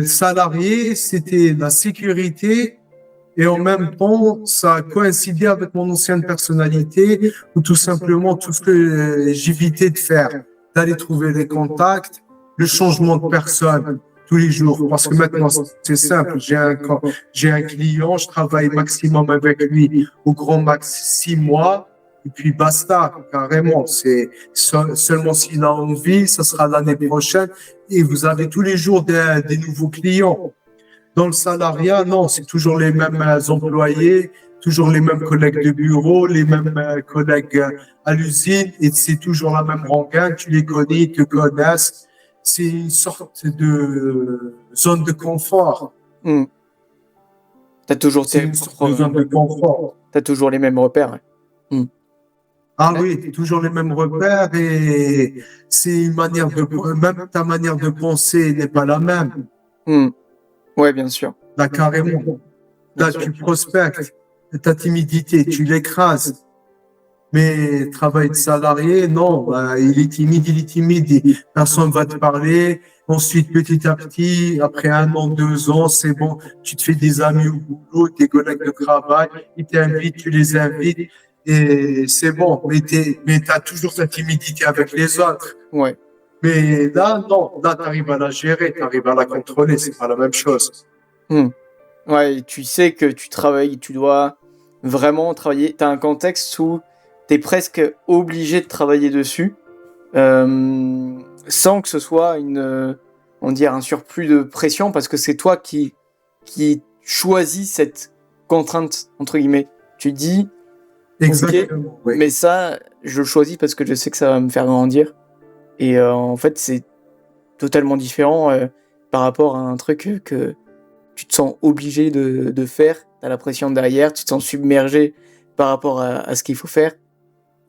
salarié, c'était la sécurité et en même temps, ça a coïncidé avec mon ancienne personnalité ou tout simplement tout ce que j'évitais de faire, d'aller trouver des contacts, le changement de personne tous les jours. Parce que maintenant, c'est simple, j'ai un client, je travaille maximum avec lui au grand max 6 mois. Et puis basta, carrément. C'est seulement s'il a envie, ça sera l'année prochaine. Et vous avez tous les jours des nouveaux clients. Dans le salariat, non, c'est toujours les mêmes employés, toujours les mêmes collègues de bureau, les mêmes collègues à l'usine, et c'est toujours la même rengaine. Tu les connais, ils te connaissent. C'est une sorte de zone de confort. T'as toujours zone de confort. T'as toujours les mêmes repères. Ah oui, toujours les mêmes repères et c'est une manière même ta manière de penser n'est pas la même. Ouais, bien sûr. Là, carrément. Là, tu prospectes, ta timidité, tu l'écrases. Mais travail de salarié, non, il est timide, personne va te parler. Ensuite, petit à petit, après 1 an, 2 ans, c'est bon, tu te fais des amis au boulot, tes collègues de travail, ils t'invitent, tu les invites. Et c'est bon, mais t'as toujours ta timidité avec les autres. Ouais. Mais là, non, là, t'arrives à la gérer, t'arrives à la contrôler, c'est pas la même chose. Ouais, tu sais que tu travailles, tu dois vraiment travailler. T'as un contexte où t'es presque obligé de travailler dessus, sans que ce soit un surplus de pression, parce que c'est toi qui choisis cette contrainte, entre guillemets. Tu dis, exactement, okay, mais ça, je le choisis parce que je sais que ça va me faire grandir. Et en fait, c'est totalement différent par rapport à un truc que tu te sens obligé de faire. T'as la pression derrière, tu te sens submergé par rapport à ce qu'il faut faire.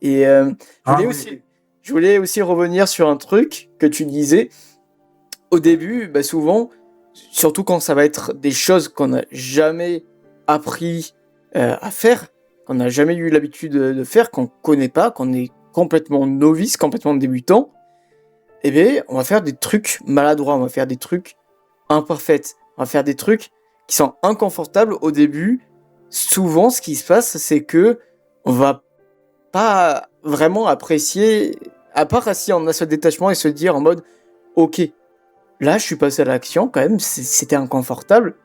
Et je voulais aussi revenir sur un truc que tu disais. Au début, souvent, surtout quand ça va être des choses qu'on n'a jamais appris à faire, qu'on n'a jamais eu l'habitude de faire, qu'on connaît pas, qu'on est complètement novice, complètement débutant, eh bien, on va faire des trucs maladroits, on va faire des trucs imparfaits, on va faire des trucs qui sont inconfortables au début. Souvent, ce qui se passe, c'est que on va pas vraiment apprécier, à part si on a ce détachement et se dire en mode, ok, là, je suis passé à l'action quand même, c'était inconfortable.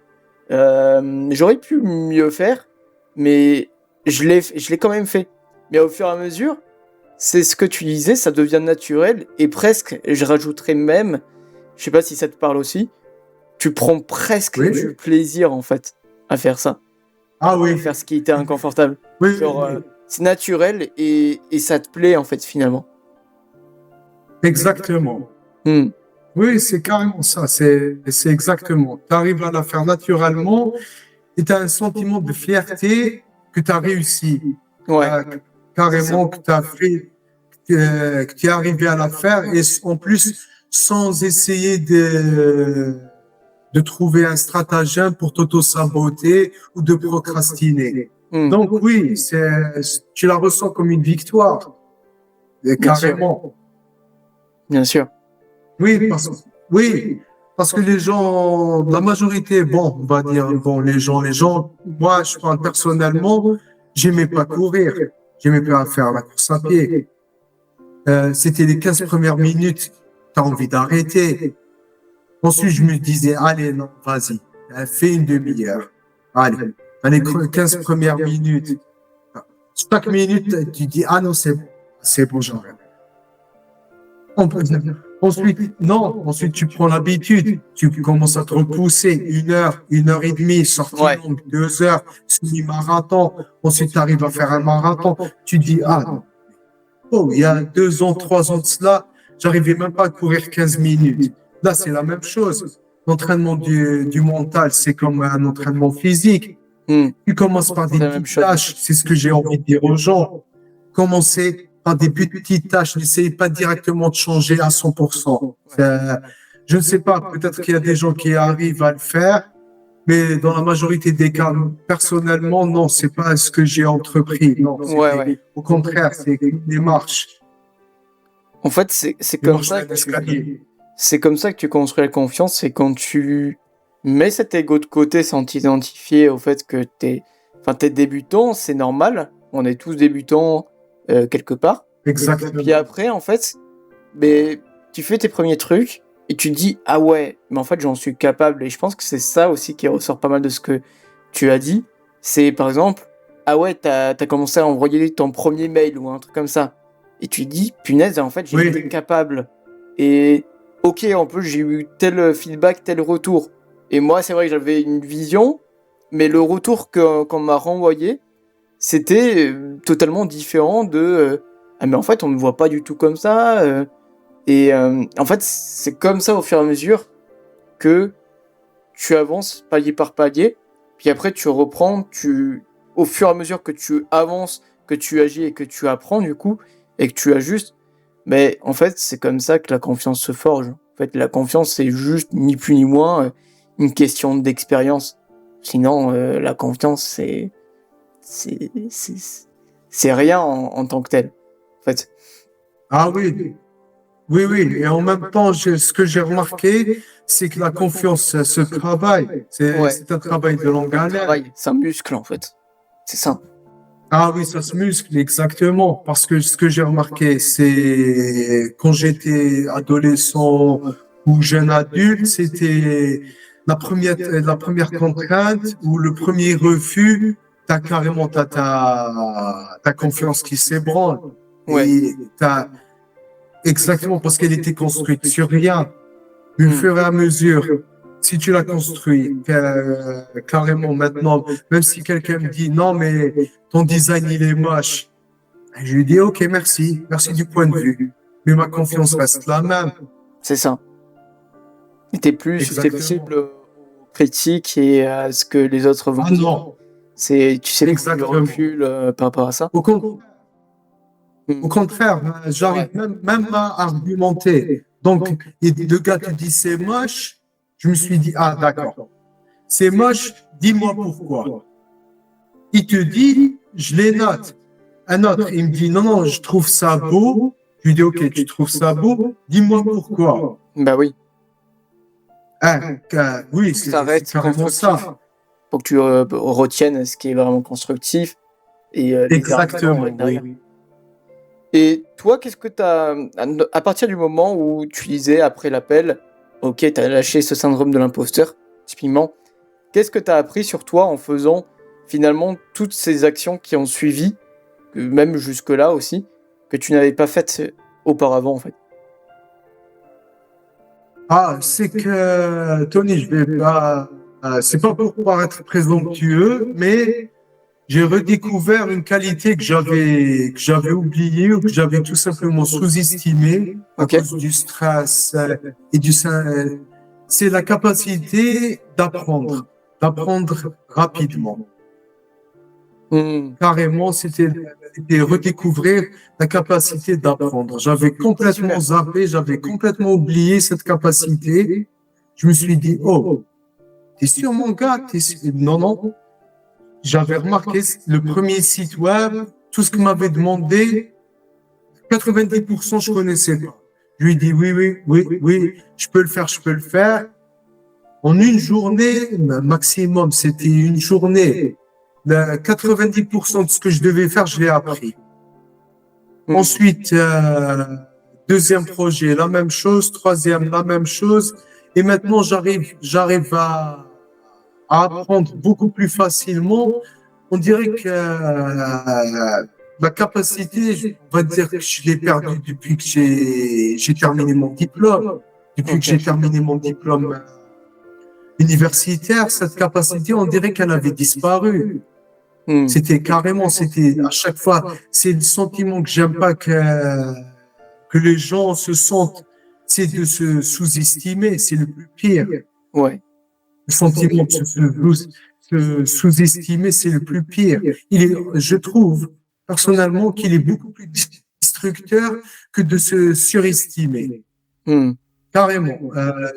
J'aurais pu mieux faire, mais je l'ai quand même fait. Mais au fur et à mesure, c'est ce que tu disais, ça devient naturel et presque, je rajouterais même, je sais pas si ça te parle aussi, tu prends presque du plaisir en fait à faire ça. Ah oui. À faire ce qui était inconfortable. Oui, genre, c'est naturel et ça te plaît en fait finalement. Exactement. Oui, c'est carrément ça, c'est exactement. Tu arrives à la faire naturellement et tu as un sentiment de fierté que tu as réussi. Ouais. Carrément que tu as fait, que tu es arrivé à la faire et en plus sans essayer de trouver un stratagème pour t'auto-saboter ou de procrastiner. Donc oui, tu la ressens comme une victoire. Carrément. Bien sûr. Oui, parce que les gens, la majorité, on va dire, les gens, moi, je parle personnellement, j'aimais pas courir, j'aimais pas faire la course à pied. C'était les 15 premières minutes, t'as envie d'arrêter. Ensuite, je me disais, allez, non, vas-y, fais une demi-heure. Allez, les 15 premières minutes, Chaque minute, tu dis, ah non, c'est bon, j'arrête. On peut dire. Ensuite, non, ensuite tu prends l'habitude, tu commences à te repousser 1 heure et demie, sortie Ouais, longue, 2 heures, semi-marathon, ensuite tu arrives à faire un marathon, tu dis, ah, oh, il y a 2 ans, 3 ans de cela, j'arrivais même pas à courir 15 minutes. Là, c'est la même chose. L'entraînement du mental, c'est comme un entraînement physique. hmm, Tu commences par des c'est la même petites chose. tâches, c'est ce que j'ai envie de dire aux gens. Commencez par des petites tâches, n'essayez pas directement de changer à 100%. Je ne sais pas, peut-être qu'il y a des gens qui arrivent à le faire, mais dans la majorité des cas, personnellement, non, c'est pas ce que j'ai entrepris. Non, Ouais, ouais. au contraire, c'est une démarche, En fait, c'est comme démarche ça d'un que escalier. c'est comme ça que tu construis la confiance, c'est quand tu mets cet ego de côté sans t'identifier au fait que t'es débutant, c'est normal. On est tous débutants quelque part. Puis Exactement. après, en fait, mais tu fais tes premiers trucs et tu te dis ah ouais, mais en fait j'en suis capable. Et je pense que c'est ça aussi qui ressort pas mal de ce que tu as dit. C'est par exemple ah ouais, t'as commencé à envoyer ton premier mail ou un truc comme ça. Et tu te dis punaise, en fait j'ai été Oui, capable. Et ok, en plus j'ai eu tel feedback, tel retour. Et moi c'est vrai que j'avais une vision, mais le retour qu'on m'a renvoyé, c'était totalement différent de ah mais en fait on me voit pas du tout comme ça. Et en fait, c'est comme ça au fur et à mesure que tu avances palier par palier. Puis après, tu reprends, au fur et à mesure que tu avances, que tu agis et que tu apprends du coup, et que tu ajustes. Mais en fait, c'est comme ça que la confiance se forge. En fait, la confiance, c'est juste ni plus ni moins une question d'expérience. Sinon, la confiance, c'est, c'est, c'est rien en tant que tel. En fait, ah oui, oui, oui. Et en même temps, ce que j'ai remarqué, c'est que la confiance, ça se travaille. ouais, C'est un travail de longue c'est un haleine. travail, c'est un muscle en fait. C'est ça. Ah oui, ça se muscle, exactement. Parce que ce que j'ai remarqué, c'est quand j'étais adolescent ou jeune adulte, c'était la première contrainte ou le premier refus, t'as carrément ta confiance qui s'ébranle. Ouais. Et t'as, exactement, parce qu'elle était construite sur rien. Du Hmm. fur et à mesure, si tu l'as construit carrément maintenant, même si quelqu'un me dit non, mais ton design il est moche, je lui dis ok, merci, merci du point de vue, mais ma confiance reste la même. C'est ça. Et t'es plus Exactement. susceptible aux critiques et à ce que les autres vont Ah dire. non, Tu sais prendre du exactement. recul par rapport à ça. Au, con- Hmm. au contraire, j'arrive Ouais. même à argumenter. Donc, le gars te dit c'est moche, je me suis dit ah d'accord, c'est moche, dis-moi pourquoi. Il te dit, je les note. Un autre, il me dit, non, non, je trouve ça beau. Je lui dis, ok, tu trouves ça beau? Dis-moi pourquoi. Bah oui. Hein, oui, Faut que ça c'est reste carrément constructif. ça. Faut que tu retiennes ce qui est vraiment constructif et les arguments Exactement, derrière. oui. Et toi, qu'est-ce que t'as à partir du moment où tu disais après l'appel, ok, t'as lâché ce syndrome de l'imposteur, typiquement, qu'est-ce que t'as appris sur toi en faisant finalement toutes ces actions qui ont suivi, même jusque-là aussi, que tu n'avais pas faites auparavant en fait? Ah, c'est que, Tony, je vais pas, c'est pas pour paraître présomptueux, mais j'ai redécouvert une qualité que j'avais oubliée ou que j'avais tout simplement sous-estimée à Ok. cause du stress et c'est la capacité d'apprendre rapidement. Hmm. Carrément, c'était redécouvrir la capacité d'apprendre. J'avais C'est complètement super. zappé, j'avais complètement oublié cette capacité. Je me suis dit, oh, t'es sûr, mon gars? Non, non. J'avais remarqué le premier site web, tout ce qu'il m'avait demandé, 90%, je connaissais pas. Je lui ai dit oui, oui, oui, oui, je peux le faire, je peux le faire. En une journée, maximum, c'était une journée. 90% de ce que je devais faire, je l'ai appris. Hmm. Ensuite, deuxième projet, la même chose. Troisième, la même chose. Et maintenant, j'arrive à apprendre beaucoup plus facilement on dirait que ma capacité, on va dire que je l'ai perdue depuis que j'ai terminé mon diplôme. Depuis que j'ai terminé mon diplôme universitaire, cette capacité, on dirait qu'elle avait disparu. Hmm. C'était à chaque fois, c'est le sentiment que j'aime pas que les gens se sentent, c'est de se sous-estimer, c'est le plus pire. Ouais. Le sentiment de se sous-estimer, c'est le plus pire. Je trouve personnellement qu'il est beaucoup plus destructeur que de se surestimer. Hmm. Carrément.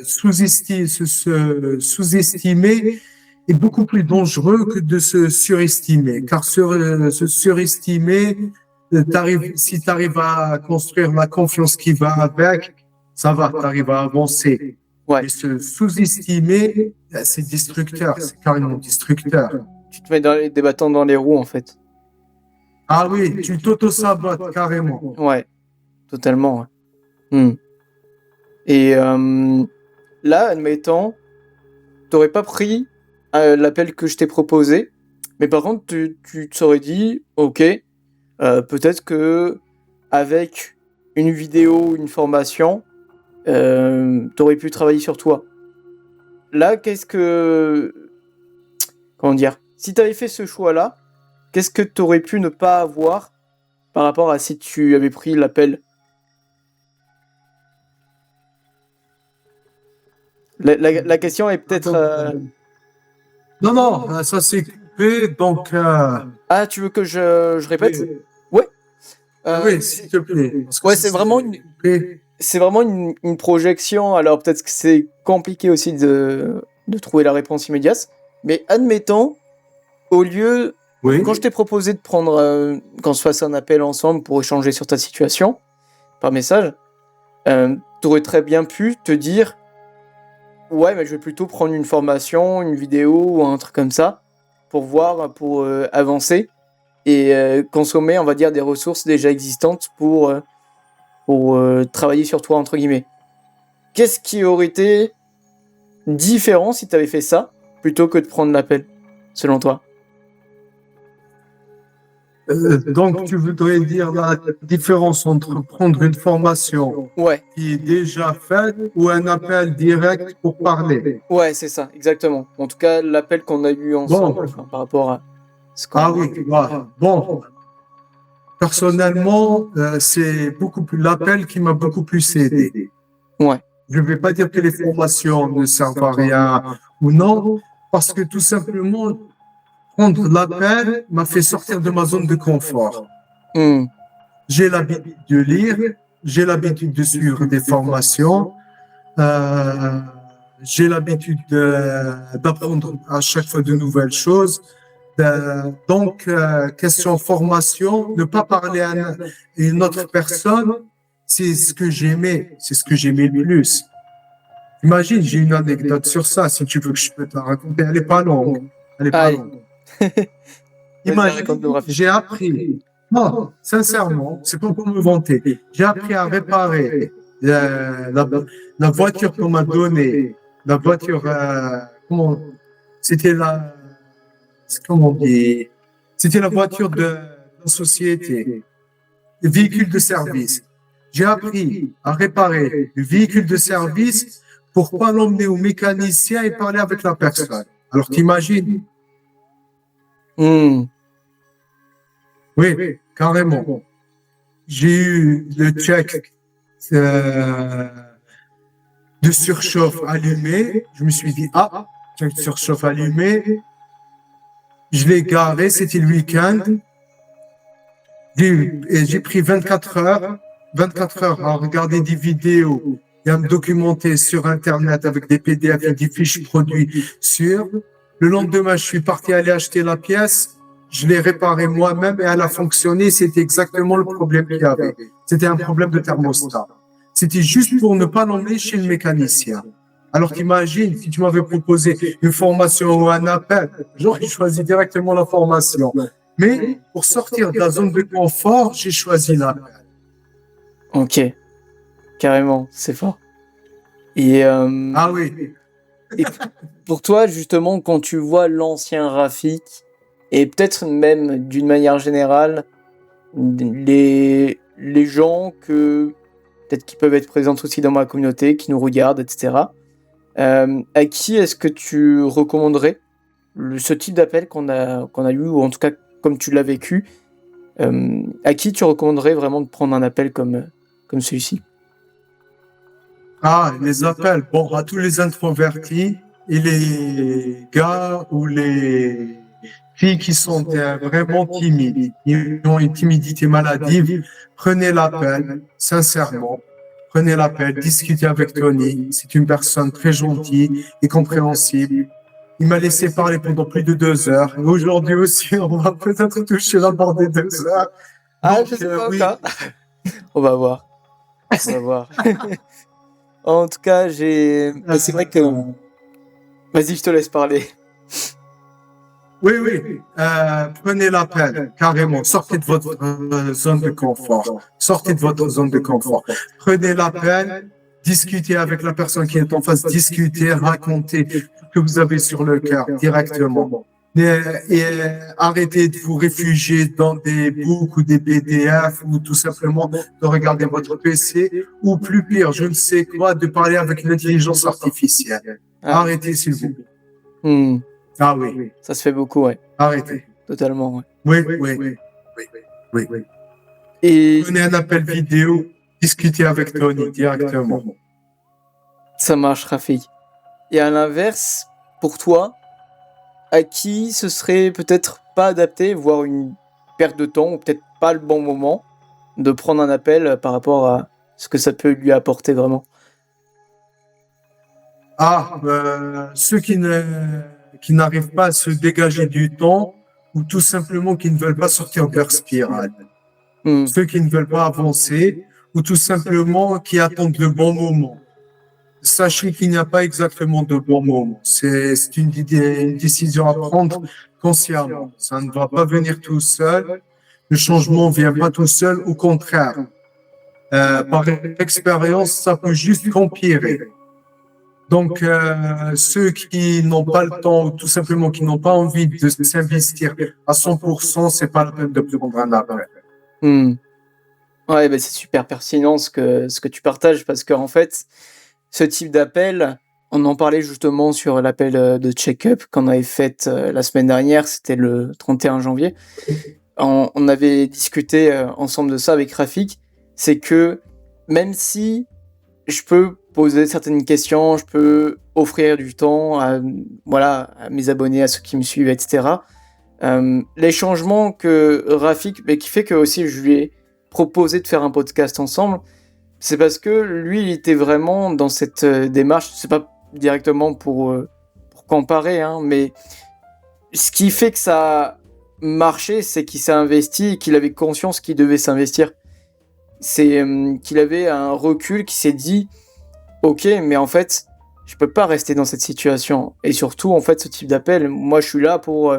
Se sous-estimer est beaucoup plus dangereux que de se surestimer. Car se surestimer, si tu arrives à construire la confiance qui va avec, ça va, tu arrives à avancer. Ouais. Mais se sous-estimer, c'est destructeur, c'est carrément destructeur. Tu te mets des bâtons dans les roues, en fait. Ah oui, tu t'auto-sabotes carrément. Ouais, totalement. Ouais. Hmm. Et là, admettons, t'aurais pas pris l'appel que je t'ai proposé, mais par contre, tu te serais dit, ok, peut-être que avec une vidéo, une formation, t'aurais pu travailler sur toi. Là, comment dire, si t'avais fait ce choix-là, qu'est-ce que t'aurais pu ne pas avoir par rapport à si tu avais pris l'appel? La question est peut-être... Non, ça s'est coupé, donc... Ah, tu veux que je répète? Oui, Ouais. oui, s'il te plaît. Ouais, c'est vraiment une projection. Alors peut-être que c'est compliqué aussi de trouver la réponse immédiate. Mais admettons, au lieu, Oui. quand je t'ai proposé de prendre, qu'on se fasse un appel ensemble pour échanger sur ta situation par message, t'aurais très bien pu te dire, ouais, mais je vais plutôt prendre une formation, une vidéo ou un truc comme ça pour voir, pour avancer et consommer, on va dire, des ressources déjà existantes pour travailler sur toi, entre guillemets. Qu'est-ce qui aurait été différent si tu avais fait ça plutôt que de prendre l'appel, selon toi? Donc, tu voudrais dire la différence entre prendre une formation Ouais, qui est déjà faite ou un appel direct pour parler. ouais, c'est ça, exactement. En tout cas, l'appel qu'on a eu ensemble, Bon. enfin, par rapport à ce qu'on... Ah oui, bon. Personnellement, c'est beaucoup plus l'appel qui m'a beaucoup plus aidé. Ouais. Je ne vais pas dire que les formations ne servent à rien ou non, parce que tout simplement, prendre l'appel m'a fait sortir de ma zone de confort. Hmm. J'ai l'habitude de lire, j'ai l'habitude de suivre des formations, j'ai l'habitude d'apprendre à chaque fois de nouvelles choses. Donc, question formation, ne pas parler à une autre personne, c'est ce que j'aimais le plus. Imagine, j'ai une anecdote sur ça, si tu veux que je peux te la raconter, elle n'est pas longue. Elle est pas Allez. longue. Vas-y, Imagine, raconte-nous, Rafi. j'ai appris, non, sincèrement, c'est pas pour me vanter, j'ai appris à réparer la voiture qu'on m'a donnée, la voiture, c'était comment on dit, c'était la voiture de la société, le véhicule de service. J'ai appris à réparer le véhicule de service pour pas l'emmener au mécanicien et parler avec la personne. Alors t'imagines? Hmm. Oui, carrément. J'ai eu le check de surchauffe allumé. Je me suis dit, ah, check de surchauffe allumé. Je l'ai garé, c'était le week-end. J'ai pris 24 heures à regarder des vidéos et à me documenter sur Internet avec des PDF et des fiches produits sur. Le lendemain, je suis parti aller acheter la pièce. Je l'ai réparée moi-même et elle a fonctionné. C'était exactement le problème qu'il y avait. C'était un problème de thermostat. C'était juste pour ne pas l'emmener chez le mécanicien. Alors t'imagines, si tu m'avais proposé une formation ou un appel, j'aurais choisi directement la formation. Mais pour sortir de la zone de confort, j'ai choisi l'appel. Ok, carrément, c'est fort. Et, Ah oui. et pour toi, justement, quand tu vois l'ancien Rafik et peut-être même d'une manière générale, les gens que peut-être qui peuvent être présents aussi dans ma communauté, qui nous regardent, etc. À qui est-ce que tu recommanderais ce type d'appel qu'on a eu, ou en tout cas comme tu l'as vécu, à qui tu recommanderais vraiment de prendre un appel comme celui-ci? Ah, les appels. Bon, à tous les introvertis et les gars ou les filles qui sont vraiment timides, qui ont une timidité maladive, prenez l'appel, sincèrement. Prenez l'appel, discutez avec Tony. C'est une personne très gentille et compréhensible. Il m'a laissé parler pendant plus de 2 heures. Et aujourd'hui aussi, on va peut-être toucher la barre des 2 heures. Ah, je sais pas oui. encore. On va voir. On va voir. En tout cas, c'est vrai que... Vas-y, je te laisse parler. Oui. Prenez l'appel, carrément. Sortez de votre zone de confort. Sortez de votre zone de confort. Prenez l'appel, discutez avec la personne qui est en face, discutez, racontez ce que vous avez sur le cœur directement. Et arrêtez de vous réfugier dans des books ou des PDF ou tout simplement de regarder votre PC ou plus pire, je ne sais quoi, de parler avec l'intelligence artificielle. Arrêtez, s'il vous plaît. Ah oui. Ça se fait beaucoup, ouais. Arrêtez. Totalement, ouais. Oui. Et prenez un appel vidéo, discutez avec Tony directement. Ça marche, Rafik. Et à l'inverse, pour toi, à qui ce serait peut-être pas adapté, voire une perte de temps, ou peut-être pas le bon moment, de prendre un appel par rapport à ce que ça peut lui apporter vraiment? Ceux qui n'arrivent pas à se dégager du temps ou tout simplement qui ne veulent pas sortir de leur spirale. Ceux qui ne veulent pas avancer ou tout simplement qui attendent le bon moment. Sachez qu'il n'y a pas exactement de bon moment. C'est une décision à prendre consciemment. Ça ne va pas venir tout seul. Le changement ne vient pas tout seul. Au contraire, par expérience, ça peut juste empirer. Donc, ceux qui n'ont pas le temps ou tout simplement qui n'ont pas envie de s'investir à 100%, c'est pas la peine de prendre un appel. Ouais, bah c'est super pertinent ce que tu partages, parce qu'en fait, ce type d'appel, on en parlait justement sur l'appel de check-up qu'on avait fait la semaine dernière, c'était le 31 janvier. On avait discuté ensemble de ça avec Rafik. C'est que même si je peux poser certaines questions, je peux offrir du temps à mes abonnés, à ceux qui me suivent, etc. Les changements que Rafik, mais qui fait que aussi je lui ai proposé de faire un podcast ensemble, c'est parce que lui, il était vraiment dans cette démarche. C'est pas directement pour comparer, hein, mais ce qui fait que ça a marché, c'est qu'il s'est investi et qu'il avait conscience qu'il devait s'investir. C'est qu'il avait un recul, qui s'est dit ok, mais en fait, je peux pas rester dans cette situation. Et surtout, en fait, ce type d'appel, moi, je suis là pour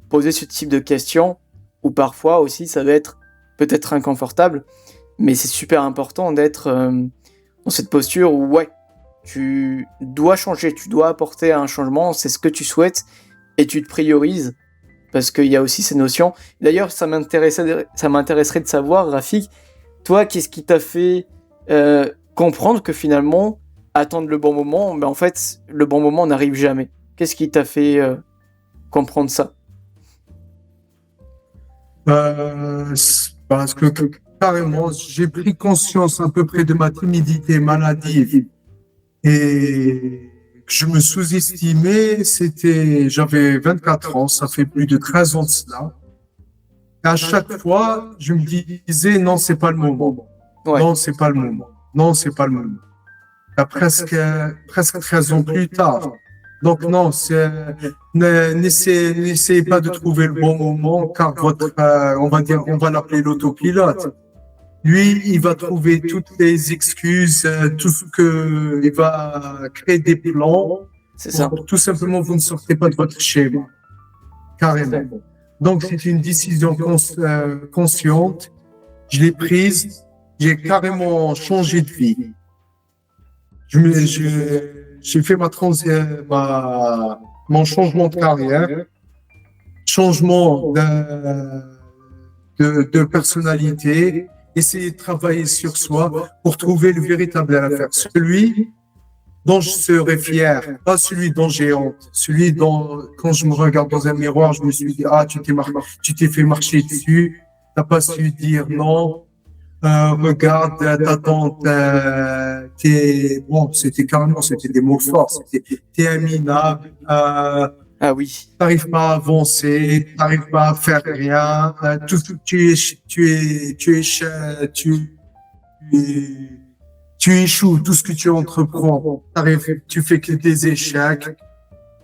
poser ce type de questions, où parfois aussi, ça va être peut-être inconfortable, mais c'est super important d'être dans cette posture où, ouais, tu dois changer, tu dois apporter un changement, c'est ce que tu souhaites, et tu te priorises, parce qu'il y a aussi ces notions. D'ailleurs, ça m'intéresserait de savoir, Rafik, toi, qu'est-ce qui t'a fait comprendre que finalement, attendre le bon moment, mais en fait, le bon moment n'arrive jamais? Qu'est-ce qui t'a fait comprendre ça? Parce que carrément, j'ai pris conscience à peu près de ma timidité maladive et je me sous-estimais. J'avais 24 ans, ça fait plus de 13 ans de cela. Et à chaque fois, je me disais, non, c'est pas le moment. Ouais. Non, c'est pas le moment. Non, c'est pas le moment. Là, presque 13 ans plus tard. Donc non, n'essayez pas de trouver le bon moment, car on va l'appeler l'autopilote. Lui, il va trouver toutes les excuses, il va créer des plans. C'est ça. Tout simplement, vous ne sortez pas de votre schéma. Carrément. Donc c'est une décision consciente. Je l'ai prise. J'ai carrément changé de vie. J'ai fait mon changement de carrière. changement de personnalité, essayer de travailler sur soi pour trouver le véritable affaire. Celui dont je serais fier, pas celui dont j'ai honte, celui dont, quand je me regarde dans un miroir, je me suis dit, ah, tu t'es fait marcher dessus, t'as pas su dire non, regarde ta tante, c'était des mots forts, t'es un minable, Ah oui. t'arrives pas à avancer, t'arrives pas à faire rien, tu échoues, tout ce que tu entreprends, tu fais que des échecs,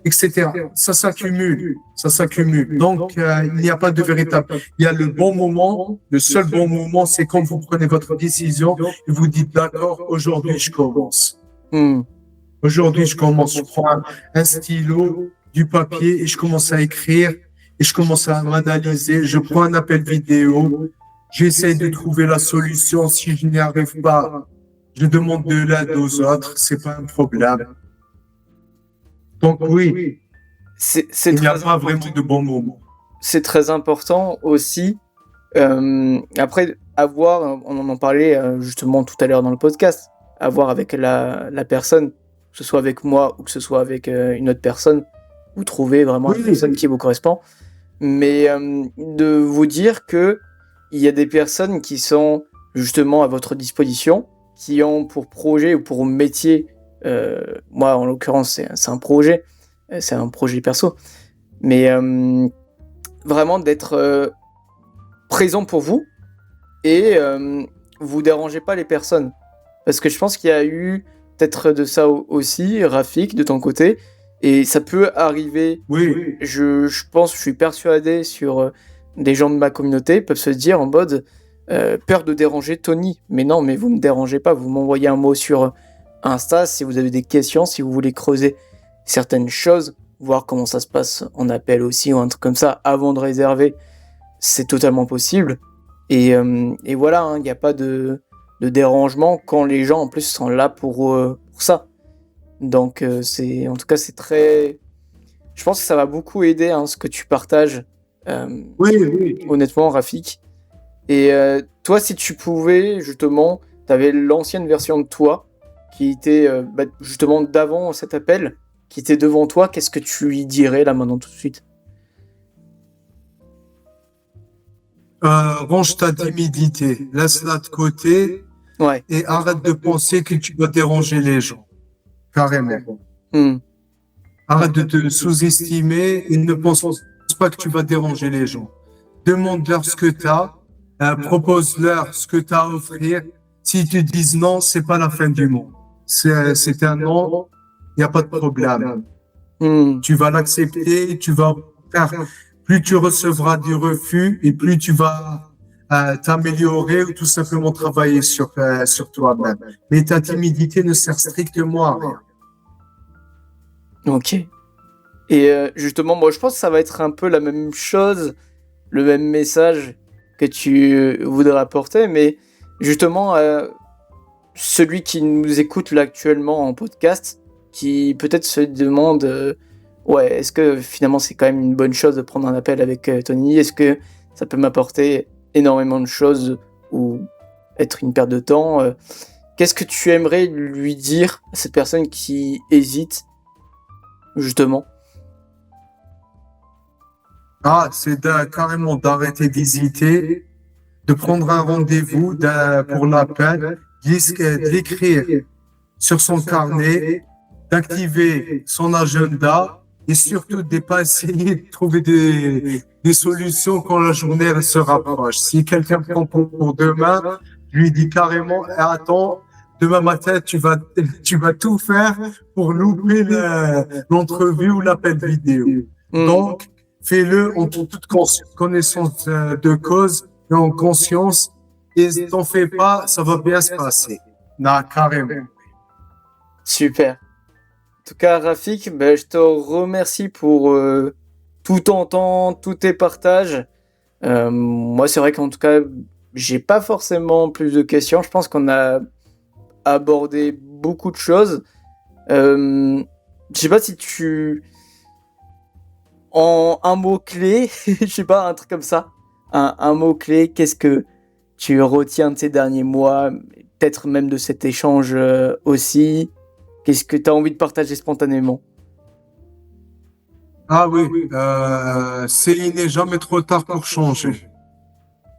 etc. Ça s'accumule. Donc, il n'y a pas de véritable. Il y a le bon moment. Le seul bon moment, c'est quand vous prenez votre décision et vous dites, d'accord, aujourd'hui, je commence. Aujourd'hui, je commence. Je prends un stylo, du papier et je commence à écrire et je commence à m'analyser. Je prends un appel vidéo. J'essaie de trouver la solution. Si je n'y arrive pas, je demande de l'aide aux autres. C'est pas un problème. Donc oui, il n'y a pas vraiment de bon moment. C'est très important aussi. Après, on en parlait justement tout à l'heure dans le podcast, avoir avec la personne, que ce soit avec moi ou que ce soit avec une autre personne, vous trouvez vraiment une personne qui vous correspond. Mais de vous dire que il y a des personnes qui sont justement à votre disposition, qui ont pour projet ou pour métier, moi en l'occurrence c'est un projet perso, mais vraiment d'être présent pour vous et vous dérangez pas les personnes, parce que je pense qu'il y a eu peut-être de ça aussi, Rafik, de ton côté, et ça peut arriver. Oui. Je suis persuadé sur des gens de ma communauté peuvent se dire en mode peur de déranger Tony, mais non, mais vous me dérangez pas, vous m'envoyez un mot sur Insta si vous avez des questions, si vous voulez creuser certaines choses, voir comment ça se passe en appel aussi ou un truc comme ça avant de réserver, c'est totalement possible. Et voilà, il n'y a pas de dérangement quand les gens en plus sont là pour ça. Donc en tout cas c'est très, je pense que ça va beaucoup aider ce que tu partages. Oui. Honnêtement, Rafik. Et toi, si tu pouvais, justement, tu avais l'ancienne version de toi qui était justement d'avant cet appel, qui était devant toi, qu'est-ce que tu lui dirais là maintenant tout de suite? Range ta timidité, laisse-la de côté et arrête de penser que tu vas déranger les gens. Carrément. Arrête de te sous-estimer et ne pense pas que tu vas déranger les gens. Demande-leur ce que tu as, propose-leur ce que tu as à offrir. S'ils te disent non, c'est pas la fin du monde. C'est un non, il n'y a pas de problème. Tu vas l'accepter, tu vas faire. Plus tu recevras du refus et plus tu vas t'améliorer ou tout simplement travailler sur toi-même. Mais ta timidité ne sert strictement à rien. Ok. Et justement, moi je pense que ça va être un peu la même chose, le même message que tu voudrais apporter, mais justement, celui qui nous écoute là actuellement en podcast, qui peut-être se demande ouais, est-ce que finalement c'est quand même une bonne chose de prendre un appel avec Tony? Est-ce que ça peut m'apporter énormément de choses ou être une perte de temps? Qu'est-ce que tu aimerais lui dire à cette personne qui hésite, justement? C'est carrément d'arrêter d'hésiter, de prendre un rendez-vous pour l'appel, d'écrire sur son carnet, d'activer son agenda et surtout de ne pas essayer de trouver des solutions quand la journée elle se rapproche. Si quelqu'un prend pour demain, je lui dis carrément, attends, demain matin, tu vas tout faire pour louper l'entrevue ou l'appel vidéo. Donc, fais-le en toute connaissance de cause et en conscience. Et t'en fais pas, ça va bien se passer. Non, carrément. Super. En tout cas, Rafik, je te remercie pour tout ton temps, tous tes partages. Moi, c'est vrai qu'en tout cas, j'ai pas forcément plus de questions. Je pense qu'on a abordé beaucoup de choses. Je sais pas si tu... En un mot-clé, je sais pas, un truc comme ça. Un mot-clé, qu'est-ce que tu retiens de ces derniers mois, peut-être même de cet échange aussi? Qu'est-ce que tu as envie de partager spontanément? Ah oui, c'est il n'est jamais trop tard pour changer.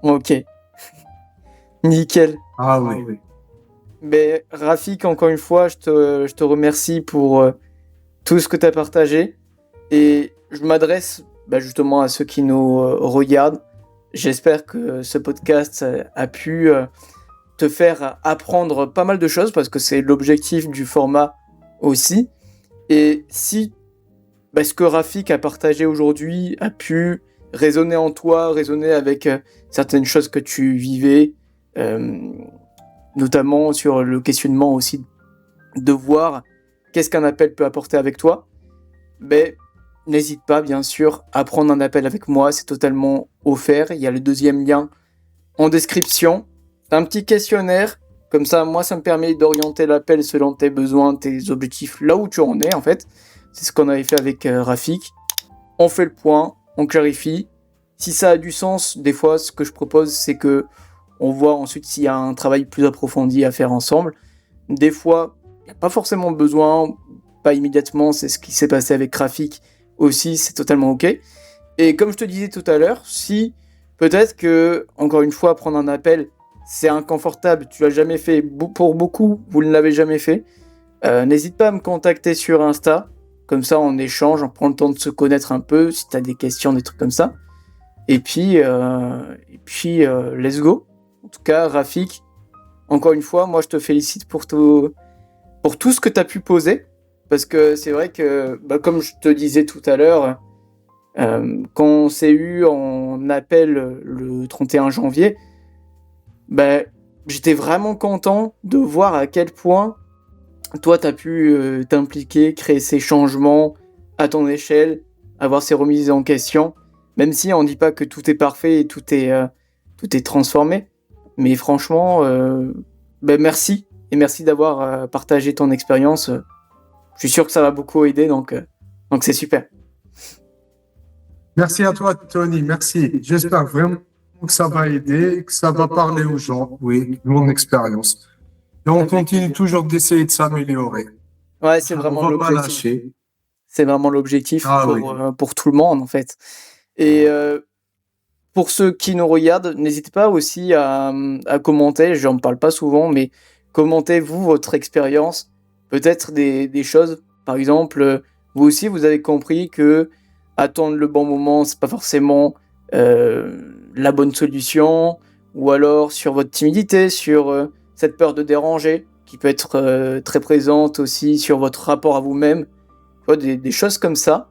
Ok, nickel. Ah oui. Mais Rafik, encore une fois, je te remercie pour tout ce que tu as partagé. Et je m'adresse justement à ceux qui nous regardent. J'espère que ce podcast a pu te faire apprendre pas mal de choses parce que c'est l'objectif du format aussi. Et si ce que Rafik a partagé aujourd'hui a pu résonner en toi, résonner avec certaines choses que tu vivais, euh, notamment sur le questionnement aussi de voir qu'est-ce qu'un appel peut apporter avec toi, ben, n'hésite pas bien sûr à prendre un appel avec moi, c'est totalement offert. Il y a le deuxième lien en description. C'est un petit questionnaire, comme ça moi ça me permet d'orienter l'appel selon tes besoins, tes objectifs, là où tu en es en fait. C'est ce qu'on avait fait avec Rafik. On fait le point, on clarifie. Si ça a du sens, des fois ce que je propose c'est que on voit ensuite s'il y a un travail plus approfondi à faire ensemble. Des fois, il n'y a pas forcément besoin, pas immédiatement, c'est ce qui s'est passé avec Rafik aussi, c'est totalement ok. Et comme je te disais tout à l'heure, si peut-être que, encore une fois, prendre un appel, c'est inconfortable, tu l'as jamais fait, pour beaucoup, vous ne l'avez jamais fait, n'hésite pas à me contacter sur Insta, comme ça on échange, on prend le temps de se connaître un peu, si tu as des questions, des trucs comme ça. Et puis, let's go. En tout cas, Rafik, encore une fois, moi je te félicite pour tout ce que tu as pu poser. Parce que c'est vrai que, comme je te disais tout à l'heure, quand on s'est eu en appel le 31 janvier, j'étais vraiment content de voir à quel point toi tu as pu t'impliquer, créer ces changements à ton échelle, avoir ces remises en question. Même si on ne dit pas que tout est parfait et tout est transformé. Mais franchement, merci. Et merci d'avoir partagé ton expérience. Je suis sûr que ça va beaucoup aider, donc c'est super. Merci à toi, Tony. Merci. J'espère vraiment que ça va aider, que ça va parler aux gens. Oui, mon expérience. Et on continue toujours d'essayer de s'améliorer. Ouais, c'est On vraiment va pas l'objectif. lâcher. C'est vraiment l'objectif Ah oui. pour tout le monde, en fait. Et pour ceux qui nous regardent, n'hésitez pas aussi à commenter. J'en parle pas souvent, mais commentez-vous votre expérience. Peut-être des choses. Par exemple, vous aussi, vous avez compris que attendre le bon moment, c'est pas forcément la bonne solution. Ou alors sur votre timidité, sur cette peur de déranger, qui peut être très présente aussi sur votre rapport à vous-même. Tu vois, des choses comme ça.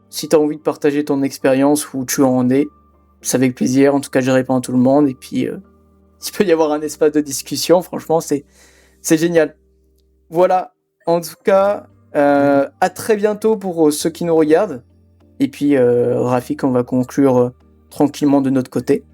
Si tu as envie de partager ton expérience où tu en es, c'est avec plaisir. En tout cas, je réponds à tout le monde. Et puis, s'il peut y avoir un espace de discussion, franchement, c'est génial. Voilà. En tout cas, à très bientôt pour ceux qui nous regardent. Et puis, Rafik, on va conclure tranquillement de notre côté.